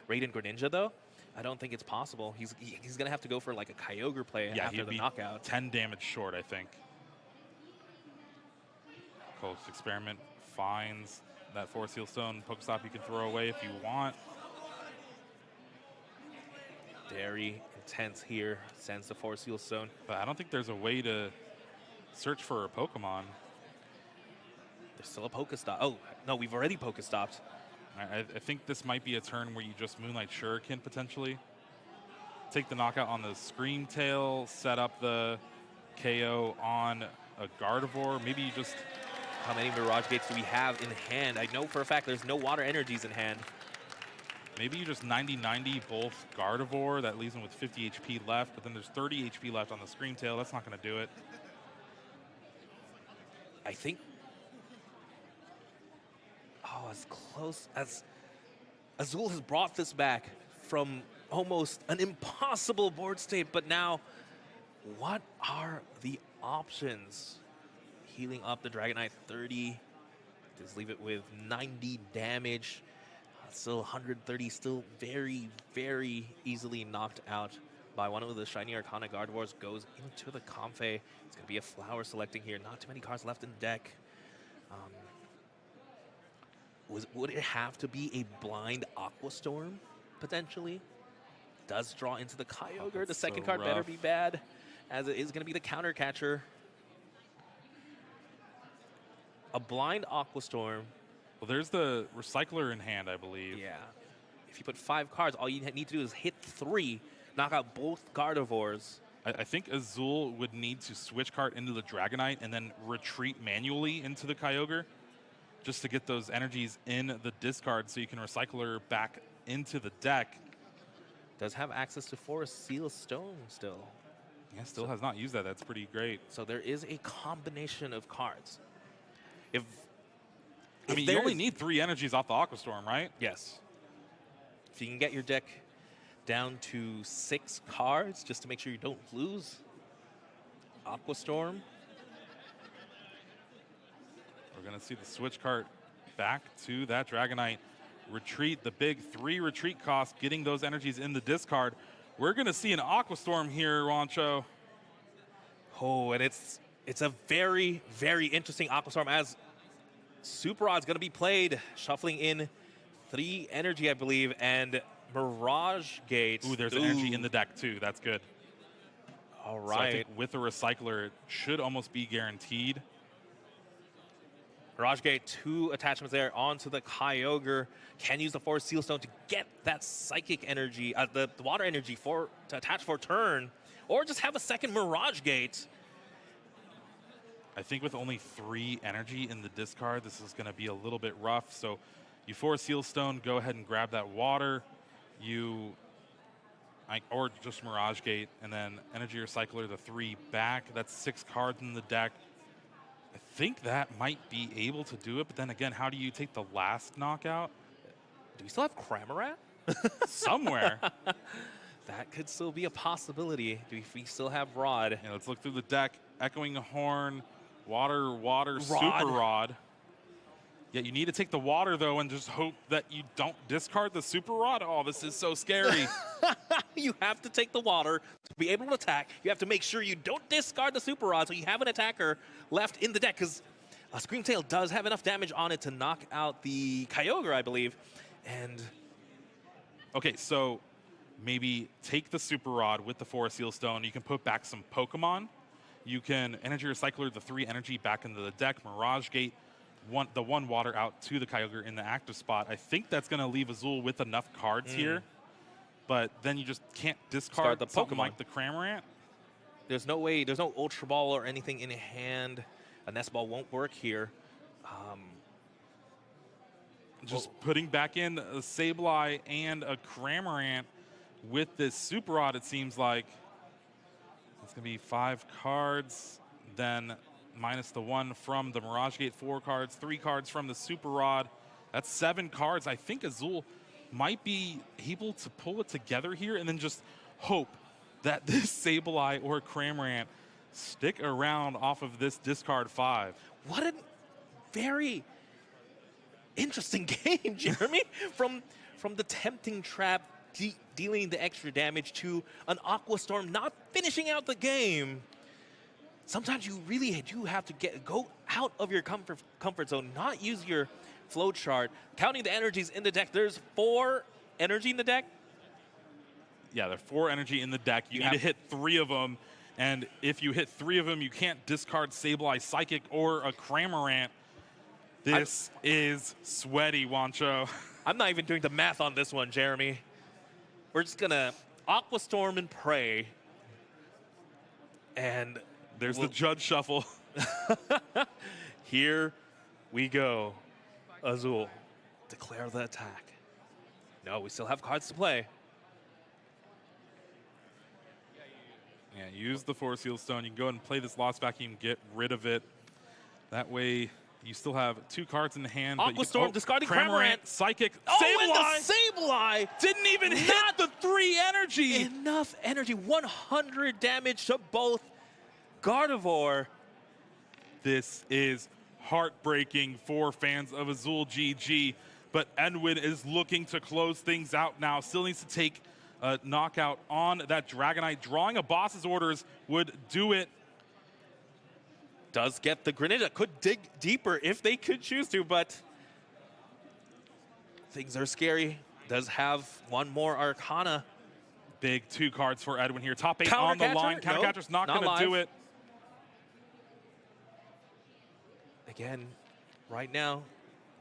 Radiant Greninja, though? I don't think it's possible. He's going to have to go for like a Kyogre play after the knockout. 10 damage short, I think. Chorus Experiment finds that Force Seal Stone. Pokestop you can throw away if you want. Very intense here. Sends the Force Seal Stone. But I don't think there's a way to search for a Pokemon. There's still a Pokestop. Oh, no, we've already Pokestopped. I think this might be a turn where you just Moonlight Shuriken potentially. Take the knockout on the Screamtail, set up the KO on a Gardevoir. Maybe you just... How many Mirage Gates do we have in hand? I know for a fact there's no water energies in hand. Maybe you just 90-90 both Gardevoir. That leaves him with 50 HP left, but then there's 30 HP left on the Screamtail. That's not going to do it. I think... Oh, as close as... Azul has brought this back from almost an impossible board state, but now, what are the options? Healing up the Dragonite 30. Just leave it with 90 damage. Still 130, still very, very easily knocked out by one of the Shiny Arcana Gardevoirs. Goes into the Comfey. It's going to be a Flower selecting here. Not too many cards left in deck. Would it have to be a blind Aqua Storm, potentially? Does draw into the Kyogre. The second card better be bad, as it is going to be the counter catcher. A blind Aqua Storm. Well, there's the Recycler in hand, I believe. Yeah. If you put 5 cards, all you need to do is hit 3, knock out both Gardevoirs. I think Azul would need to switch card into the Dragonite and then retreat manually into the Kyogre just to get those energies in the discard so you can Recycler back into the deck. Does have access to Forest Seal Stone still. Yeah, still has not used that. That's pretty great. So there is a combination of cards. I mean, you only need 3 energies off the Aqua Storm, right? Yes. If you can get your deck down to 6 cards just to make sure you don't lose Aqua Storm. We're going to see the switch card back to that Dragonite. Retreat, the big 3 retreat cost, getting those energies in the discard. We're going to see an Aqua Storm here, Rancho. Oh, and it's a very, very interesting Aqua Storm as Super Rod's going to be played, shuffling in 3 energy, I believe, and Mirage Gate. Ooh, there's energy in the deck, too. That's good. All right. So I think with a Recycler, it should almost be guaranteed. Mirage Gate, 2 attachments there onto the Kyogre. Can use the Forest Seal Stone to get that Psychic energy, the water energy to attach for turn, or just have a second Mirage Gate. I think with only 3 energy in the discard, this is going to be a little bit rough. So you Force Seal Stone, go ahead and grab that water. Or just Mirage Gate, and then Energy Recycler, the 3 back. That's 6 cards in the deck. I think that might be able to do it, but then again, how do you take the last knockout? Do we still have Cramorant? Somewhere. That could still be a possibility. Do we still have Rod? Yeah, let's look through the deck. Echoing Horn, Water, Super Rod. Yeah, you need to take the water, though, and just hope that you don't discard the Super Rod. Oh, this is so scary. You have to take the water to be able to attack. You have to make sure you don't discard the Super Rod so you have an attacker left in the deck, because Screamtail does have enough damage on it to knock out the Kyogre, I believe. And okay, so maybe take the Super Rod with the Forest Seal Stone. You can put back some Pokemon. you can Energy Recycler the 3 energy back into the deck, Mirage Gate, the 1 water out to the Kyogre in the active spot. I think that's going to leave Azul with enough cards here, but then you just can't discard the something Pokemon. like the Cramorant. There's no way, there's no Ultra Ball or anything in hand. A Nest Ball won't work here. Just putting back in a Sableye and a Cramorant with this Super Rod, it seems like. It's going to be 5 cards, then minus the 1 from the Mirage Gate, 4 cards, 3 cards from the Super Rod. That's 7 cards. I think Azul might be able to pull it together here and then just hope that this Sableye or Cramorant stick around off of this discard 5. What a very interesting game, Jeremy. From the tempting trap, dealing the extra damage, to an Aqua Storm not finishing out the game. Sometimes you really do have to go out of your comfort zone, not use your flow chart. Counting the energies in the deck, there's 4 energy in the deck. Yeah, there are 4 energy in the deck. You need to hit 3 of them, and if you hit 3 of them, you can't discard Sableye, Psychic, or a Cramorant. This is sweaty, Wancho. I'm not even doing the math on this one, Jeremy. We're just gonna Aqua Storm and pray. And there's the Judge Shuffle. Here we go. Azul, declare the attack. No, we still have cards to play. Yeah, use the Force Heal Stone. You can go ahead and play this Lost Vacuum, get rid of it. That way, you still have 2 cards in the hand. Aqua Storm, discarding Cramorant. Psychic, Sableye! And the Sableye! Didn't even hit the 3 energy! Enough energy. 100 damage to both Gardevoir. This is heartbreaking for fans of Azul GG, but Edwin is looking to close things out now. Still needs to take a knockout on that Dragonite. Drawing a boss's orders would do it. Does get the Greninja. Could dig deeper if they could choose to, but things are scary. Does have 1 more Arcana. Big 2 cards for Edwin here. Top 8 on the line. Countercatcher's not going to do it. Again, right now,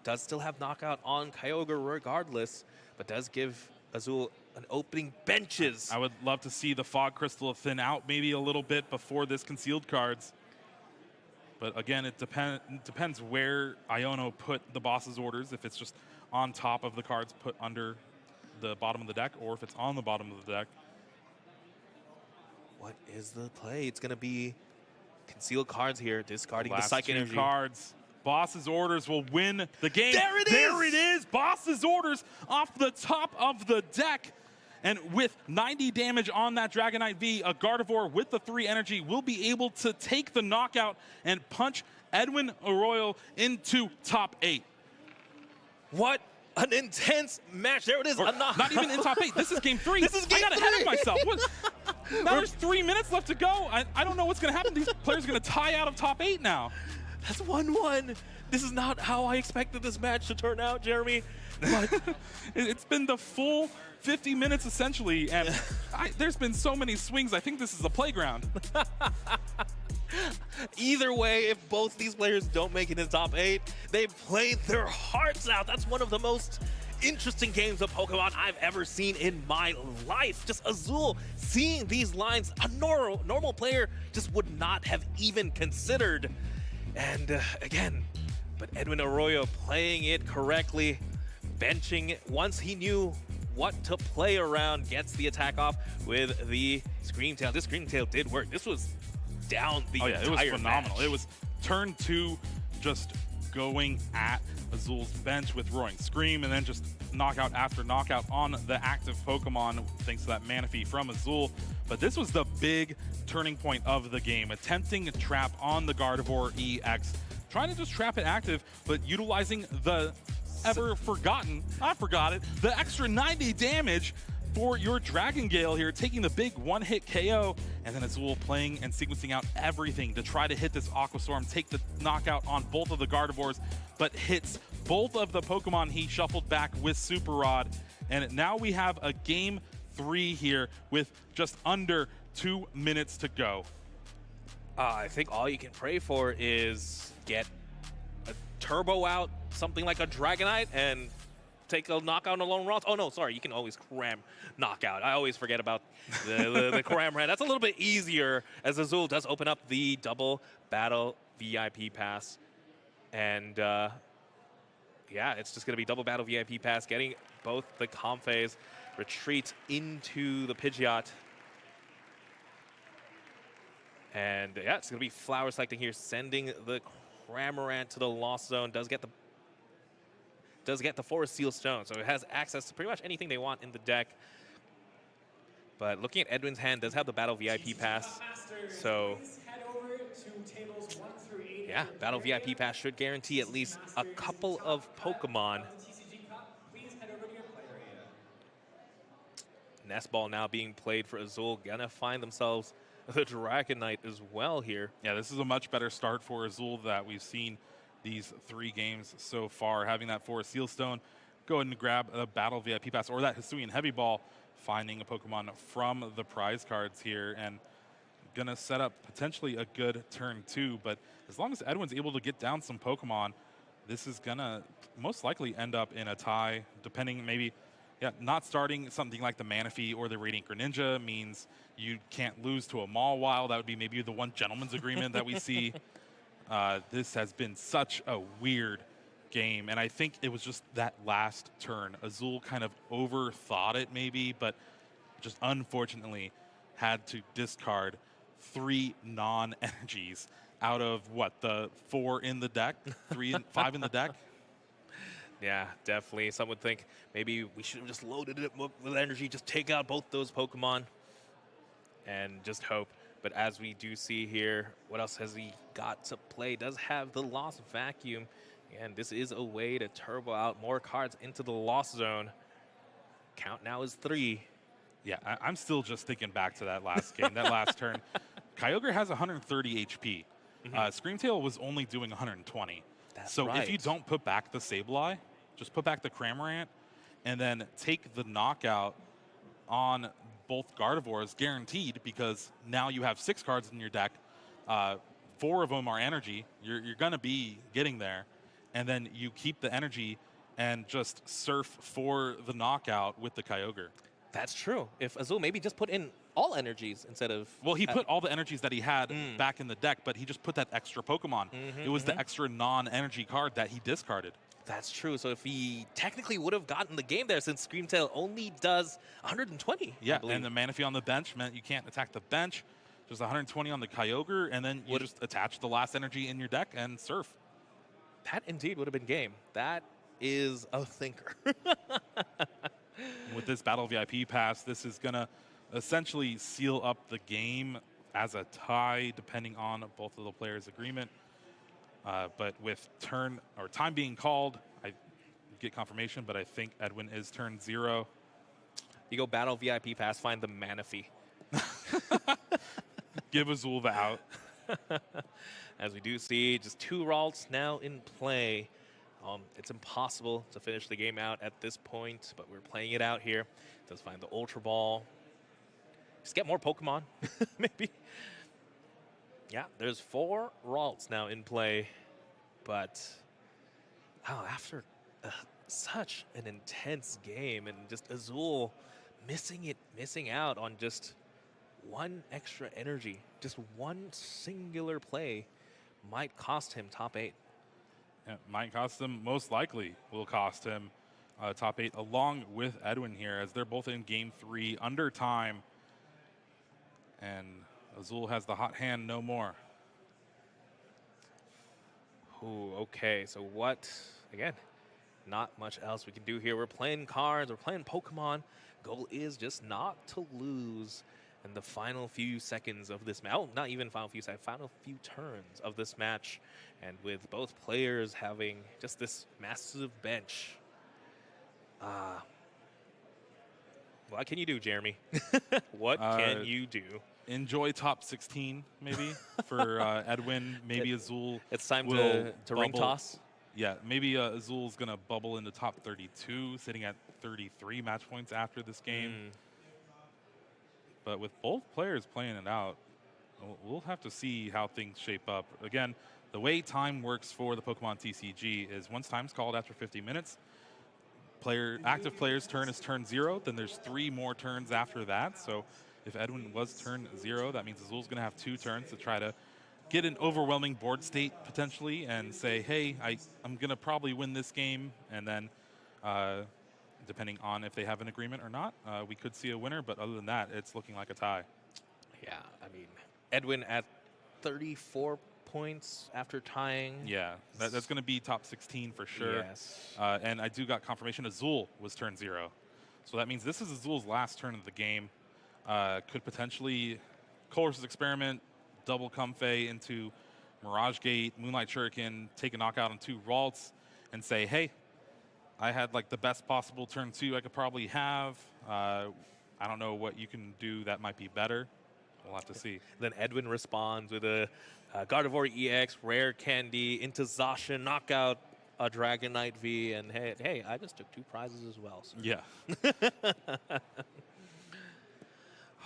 does still have knockout on Kyogre regardless, but does give Azul an opening benches. I would love to see the Fog Crystal thin out maybe a little bit before this concealed cards. But again, it depends where Iono put the boss's orders, if it's just on top of the cards put under the bottom of the deck, or if it's on the bottom of the deck. What is the play? It's going to be concealed cards here, discarding the last Psychic 2 energy. Cards. Boss's orders will win the game. There it is! There it is! Boss's orders off the top of the deck. And with 90 damage on that Dragonite V, a Gardevoir with the 3 energy will be able to take the knockout and punch Edwin Arrollo into top 8. What an intense match. There it is. Not even in top 8. This is game 3. This is game 3. I got ahead of myself. Now there's 3 minutes left to go. I don't know what's going to happen. These players are going to tie out of top 8 now. That's 1-1. This is not how I expected this match to turn out, Jeremy. But it's been the full 50 minutes essentially, and there's been so many swings. I think this is a playground. Either way, if both these players don't make it in top 8, they played their hearts out. That's one of the most interesting games of Pokemon I've ever seen in my life. Just Azul, seeing these lines, a normal player just would not have even considered. And again, but Edwin Arroyo playing it correctly, benching once he knew what to play around, gets the attack off with the Scream Tail. This Scream Tail did work. This was down the entire it was phenomenal. match. It was turn 2, just going at Azul's bench with Roaring Scream, and then just knockout after knockout on the active Pokemon, thanks to that Manaphy from Azul. But this was the big turning point of the game, attempting a trap on the Gardevoir EX, trying to just trap it active, but utilizing the the extra 90 damage for your Dragon Gale here, taking the big 1-hit KO, and then Azul playing and sequencing out everything to try to hit this Aqua Storm, take the knockout on both of the Gardevoirs, but hits both of the Pokemon he shuffled back with Super Rod. And now we have a game 3 here with just under 2 minutes to go. I think all you can pray for is get a turbo out, something like a Dragonite, and take a knockout on a lone Ross. Oh no, sorry, you can always cram knockout. I always forget about the cram ran. That's a little bit easier as Azul does open up the double battle VIP pass. And yeah, it's just going to be double battle VIP pass, getting both the Comphase retreat into the Pidgeot. And yeah, it's going to be Flower selecting here, sending the Cramorant to the Lost Zone. Does get the Forest Seal Stone, so it has access to pretty much anything they want in the deck. But looking at Edwin's hand, does have the Battle VIP pass. So yeah, Battle VIP pass should guarantee at least a couple of Pokemon. Nest Ball now being played for Azul, gonna find themselves the Dragonite as well here. Yeah, this is a much better start for Azul that we've seen these 3 games so far. Having that Forest Seal Stone, go ahead and grab a Battle VIP Pass or that Hisuian Heavy Ball, finding a Pokemon from the prize cards here, and gonna set up potentially a good turn 2. But as long as Edwin's able to get down some Pokemon, this is gonna most likely end up in a tie, depending maybe. Yeah, not starting something like the Manaphy or the Radiant Greninja means you can't lose to a Mawile. That would be maybe the one gentleman's agreement that we see. This has been such a weird game, and I think it was just that last turn. Azul kind of overthought it maybe, but just unfortunately had to discard 3 non-energies out of, what, the 4 in the deck? 3 and 5 in the deck? Yeah, definitely. Some would think maybe we should have just loaded it with energy, just take out both those Pokemon and just hope. But as we do see here, what else has he got to play? Does have the Lost Vacuum, and this is a way to turbo out more cards into the Lost Zone. Count now is 3. Yeah, I'm still just thinking back to that last game, that last turn. Kyogre has 130 HP. Screamtail was only doing 120. That's so right. if you don't put back the Sableye, just put back the Cramorant, and then take the knockout on both Gardevoirs, guaranteed, because now you have 6 cards in your deck. 4 of them are energy. You're going to be getting there. And then you keep the energy and just surf for the knockout with the Kyogre. That's true. If Azul maybe just put in all energies instead of... Well, he put all the energies that he had back in the deck, but he just put that extra Pokemon. It was the extra non-energy card that he discarded. That's true. So if he technically would have gotten the game there, since Screamtail only does 120. Yeah, and the Manaphy on the bench meant you can't attack the bench. Just 120 on the Kyogre, and then you just attach the last energy in your deck and surf. That indeed would have been game. That is a thinker. With this Battle VIP pass, this is going to essentially seal up the game as a tie, depending on both of the players' agreement. But with turn or time being called, I get confirmation, but I think Edwin is turn 0. You go Battle VIP pass, find the Manaphy. Give Azul the out. As we do see, just 2 Ralts now in play. It's impossible to finish the game out at this point, but we're playing it out here. Does find the Ultra Ball. Just get more Pokemon, maybe. Yeah, there's 4 Ralts now in play, but after such an intense game and just Azul missing out on just 1 extra energy, just 1 singular play might cost him top 8. It might cost him, most likely will cost him top 8, along with Edwin here, as they're both in game 3 under time. And Azul has the hot hand no more. Ooh, okay, so what, again, not much else we can do here. We're playing cards, we're playing Pokemon. Goal is just not to lose in the final few seconds of this match. Oh, not even final few seconds, final few turns of this match. And with both players having just this massive bench. What can you do, Jeremy? What can you do? Enjoy top 16, maybe, for Edwin. Maybe Azul. It's time to ring toss. Yeah, maybe Azul's going to bubble into top 32, sitting at 33 match points after this game. But with both players playing it out, We'll have to see how things shape up. Again, the way time works for the Pokemon TCG is once time's called after 50 minutes, active player's turn is turn 0, then there's 3 more turns after that. So if Edwin was turn 0, that means Azul's going to have 2 turns to try to get an overwhelming board state potentially and say, hey, I'm going to probably win this game. And then depending on if they have an agreement or not, we could see a winner. But other than that, it's looking like a tie. Yeah, I mean, Edwin at 34 points after tying. Yeah, that's going to be top 16 for sure. Yes. And I do got confirmation Azul was turn 0. So that means this is Azul's last turn of the game. Could potentially Colress's Experiment, double Comfey into Mirage Gate, Moonlight Shuriken, take a knockout on 2 Ralts, and say, hey, I had like the best possible turn 2 I could probably have. I don't know what you can do that might be better. We'll have to see. Then Edwin responds with a Gardevoir EX, Rare Candy, into Zacian, knockout a Dragonite V, and hey, I just took 2 prizes as well. So. Yeah.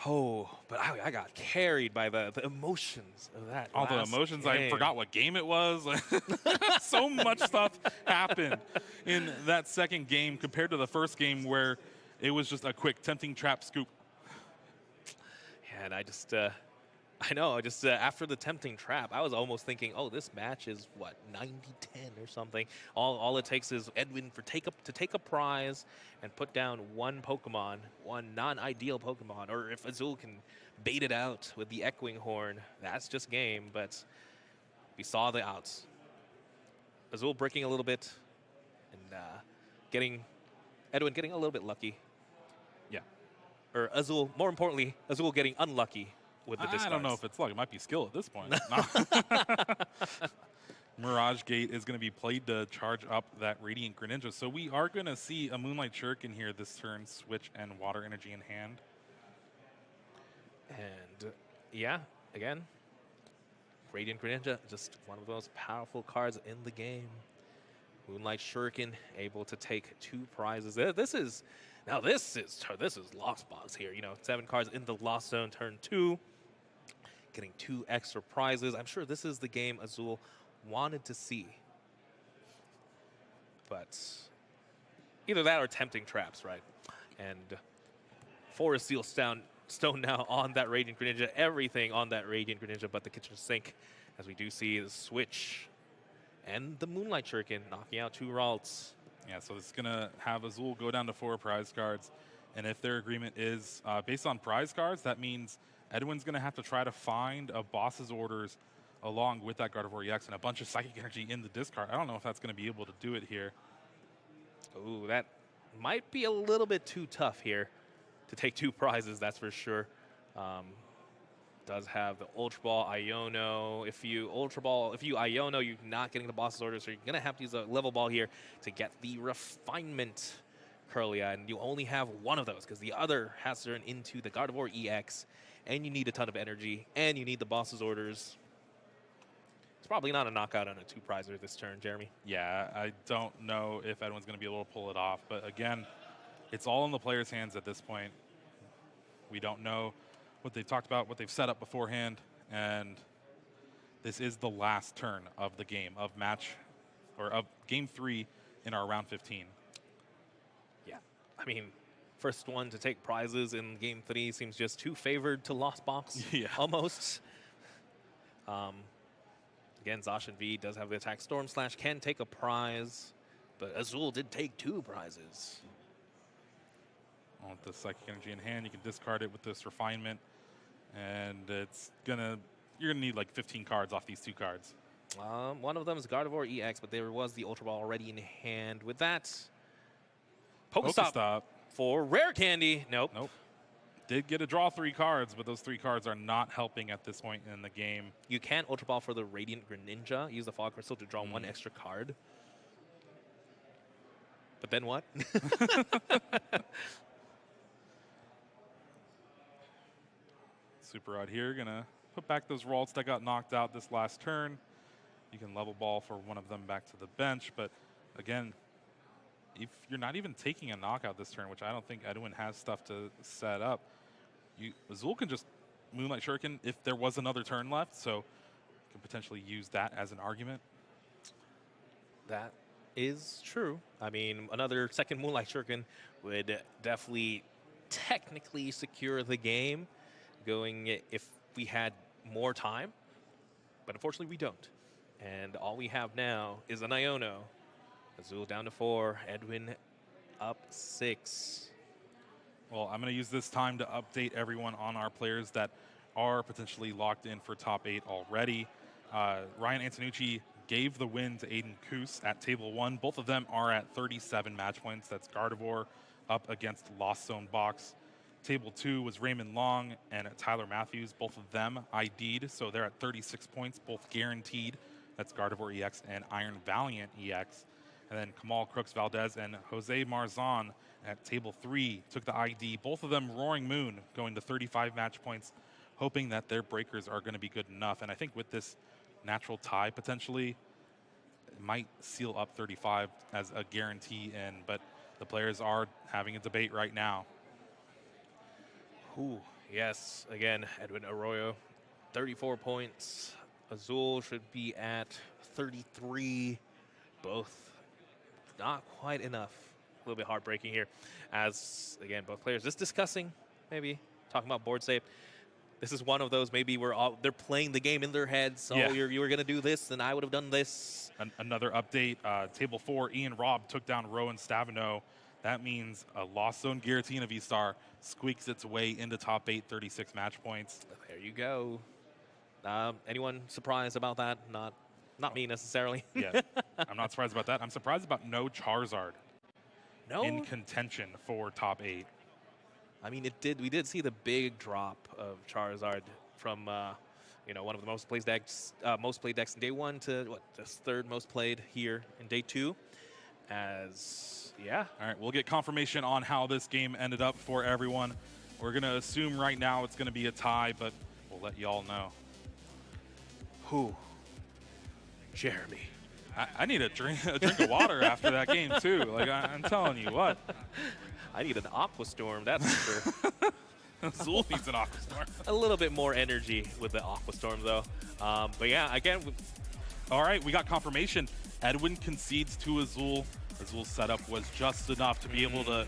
Oh, but I got carried by the emotions of that. All the emotions, game. I forgot what game it was. So much stuff happened in that second game compared to the first game where it was just a quick tempting trap scoop. Yeah, and I just after the tempting trap, I was almost thinking, oh, this match is what 90-10 or something. All it takes is Edwin to take a prize and put down 1 Pokemon, 1 non-ideal Pokemon, or if Azul can bait it out with the Echoing Horn, that's just game. But we saw the outs. Azul breaking a little bit, and Edwin getting a little bit lucky. Yeah. Or Azul, more importantly, Azul getting unlucky with the discards. I don't know if it's luck. It might be skill at this point. Mirage Gate is going to be played to charge up that Radiant Greninja. So we are going to see a Moonlight Shuriken here this turn switch and Water Energy in hand. And yeah, again, Radiant Greninja, just one of those powerful cards in the game. Moonlight Shuriken able to take 2 prizes. This is Lost Box here. 7 cards in the Lost Zone turn 2. Getting 2 extra prizes. I'm sure this is the game Azul wanted to see. But either that or tempting traps, right? And Forest Seal Stone now on that Radiant Greninja. Everything on that Radiant Greninja but the kitchen sink. As we do see the switch. And the Moonlight Shuriken knocking out 2 Ralts. Yeah, so it's going to have Azul go down to 4 prize cards. And if their agreement is based on prize cards, that means Edwin's going to have to try to find a boss's orders along with that Gardevoir EX and a bunch of Psychic Energy in the discard. I don't know if that's going to be able to do it here. Ooh, that might be a little bit too tough here to take 2 prizes, that's for sure. Does have the Ultra Ball, Iono. If you Iono, you're not getting the boss's orders, so you're going to have to use a level ball here to get the Refinement Curlia, and you only have 1 of those because the other has to turn into the Gardevoir EX, and you need a ton of energy, and you need the boss's orders. It's probably not a knockout on a 2 prizer this turn, Jeremy. Yeah, I don't know if Edwin's going to be able to pull it off, but again, it's all in the player's hands at this point. We don't know what they've talked about, what they've set up beforehand, and this is the last turn of the game of game 3 in our round 15. Yeah, I mean, first one to take prizes in game 3 seems just too favored to Lost Box. Yeah, almost. Again, Zacian V does have the attack Storm Slash, can take a prize, but Azul did take 2 prizes. With the Psychic Energy in hand, you can discard it with this Refinement, and you're gonna need like 15 cards off these 2 cards. One of them is Gardevoir EX, but there was the Ultra Ball already in hand. With that, Pokestop for Rare Candy. Nope. Did get to draw 3 cards, but those 3 cards are not helping at this point in the game. You can Ultra Ball for the Radiant Greninja. Use the Fog Crystal to draw 1 extra card. But then what? Super Odd here, gonna put back those Ralts that got knocked out this last turn. You can level ball for one of them back to the bench, but again, if you're not even taking a knockout this turn, which I don't think Edwin has stuff to set up, Azul can just Moonlight Shuriken if there was another turn left, so could potentially use that as an argument. That is true. I mean, another second Moonlight Shuriken would definitely technically secure the game going if we had more time, but unfortunately we don't. And all we have now is an Iono. Azul down to 4, Edwin up 6. Well, I'm going to use this time to update everyone on our players that are potentially locked in for top 8 already. Ryan Antonucci gave the win to Aiden Koos at table 1. Both of them are at 37 match points. That's Gardevoir up against Lost Zone Box. Table 2 was Raymond Long and Tyler Matthews. Both of them ID'd, so they're at 36 points, both guaranteed. That's Gardevoir EX and Iron Valiant EX. And then Kamal Crooks Valdez and Jose Marzan at table 3 took the ID. Both of them Roaring Moon going to 35 match points, hoping that their breakers are going to be good enough. And I think with this natural tie potentially, it might seal up 35 as a guarantee in, but the players are having a debate right now. Ooh, yes, again, Edwin Arroyo, 34 points. Azul should be at 33. Both not quite enough. A little bit heartbreaking here, as again both players just discussing, maybe talking about board save. This is one of those maybe where they're playing the game in their heads. Yeah. Oh, you were gonna do this, and I would have done this. Another update: table 4, Ian Robb took down Rowan Stavino. That means a Lost Zone guillotine of V-Star squeaks its way into top 8, 36 match points. There you go. Anyone surprised about that? Not me necessarily. Yeah, I'm not surprised about that. I'm surprised about no Charizard in contention for top 8. I mean, we did see the big drop of Charizard from one of the most played decks in day 1 to what, the 3rd most played here in day 2. Yeah. All right, we'll get confirmation on how this game ended up for everyone. We're gonna assume right now it's gonna be a tie, but we'll let y'all know. Who? Jeremy. I need a drink of water after that game too. Like I'm telling you what. I need an Aqua Storm, that's for sure. Azul needs an Aqua Storm. A little bit more energy with the Aqua Storm though. But yeah, again. All right, we got confirmation. Edwin concedes to Azul. Azul's setup was just enough to be able to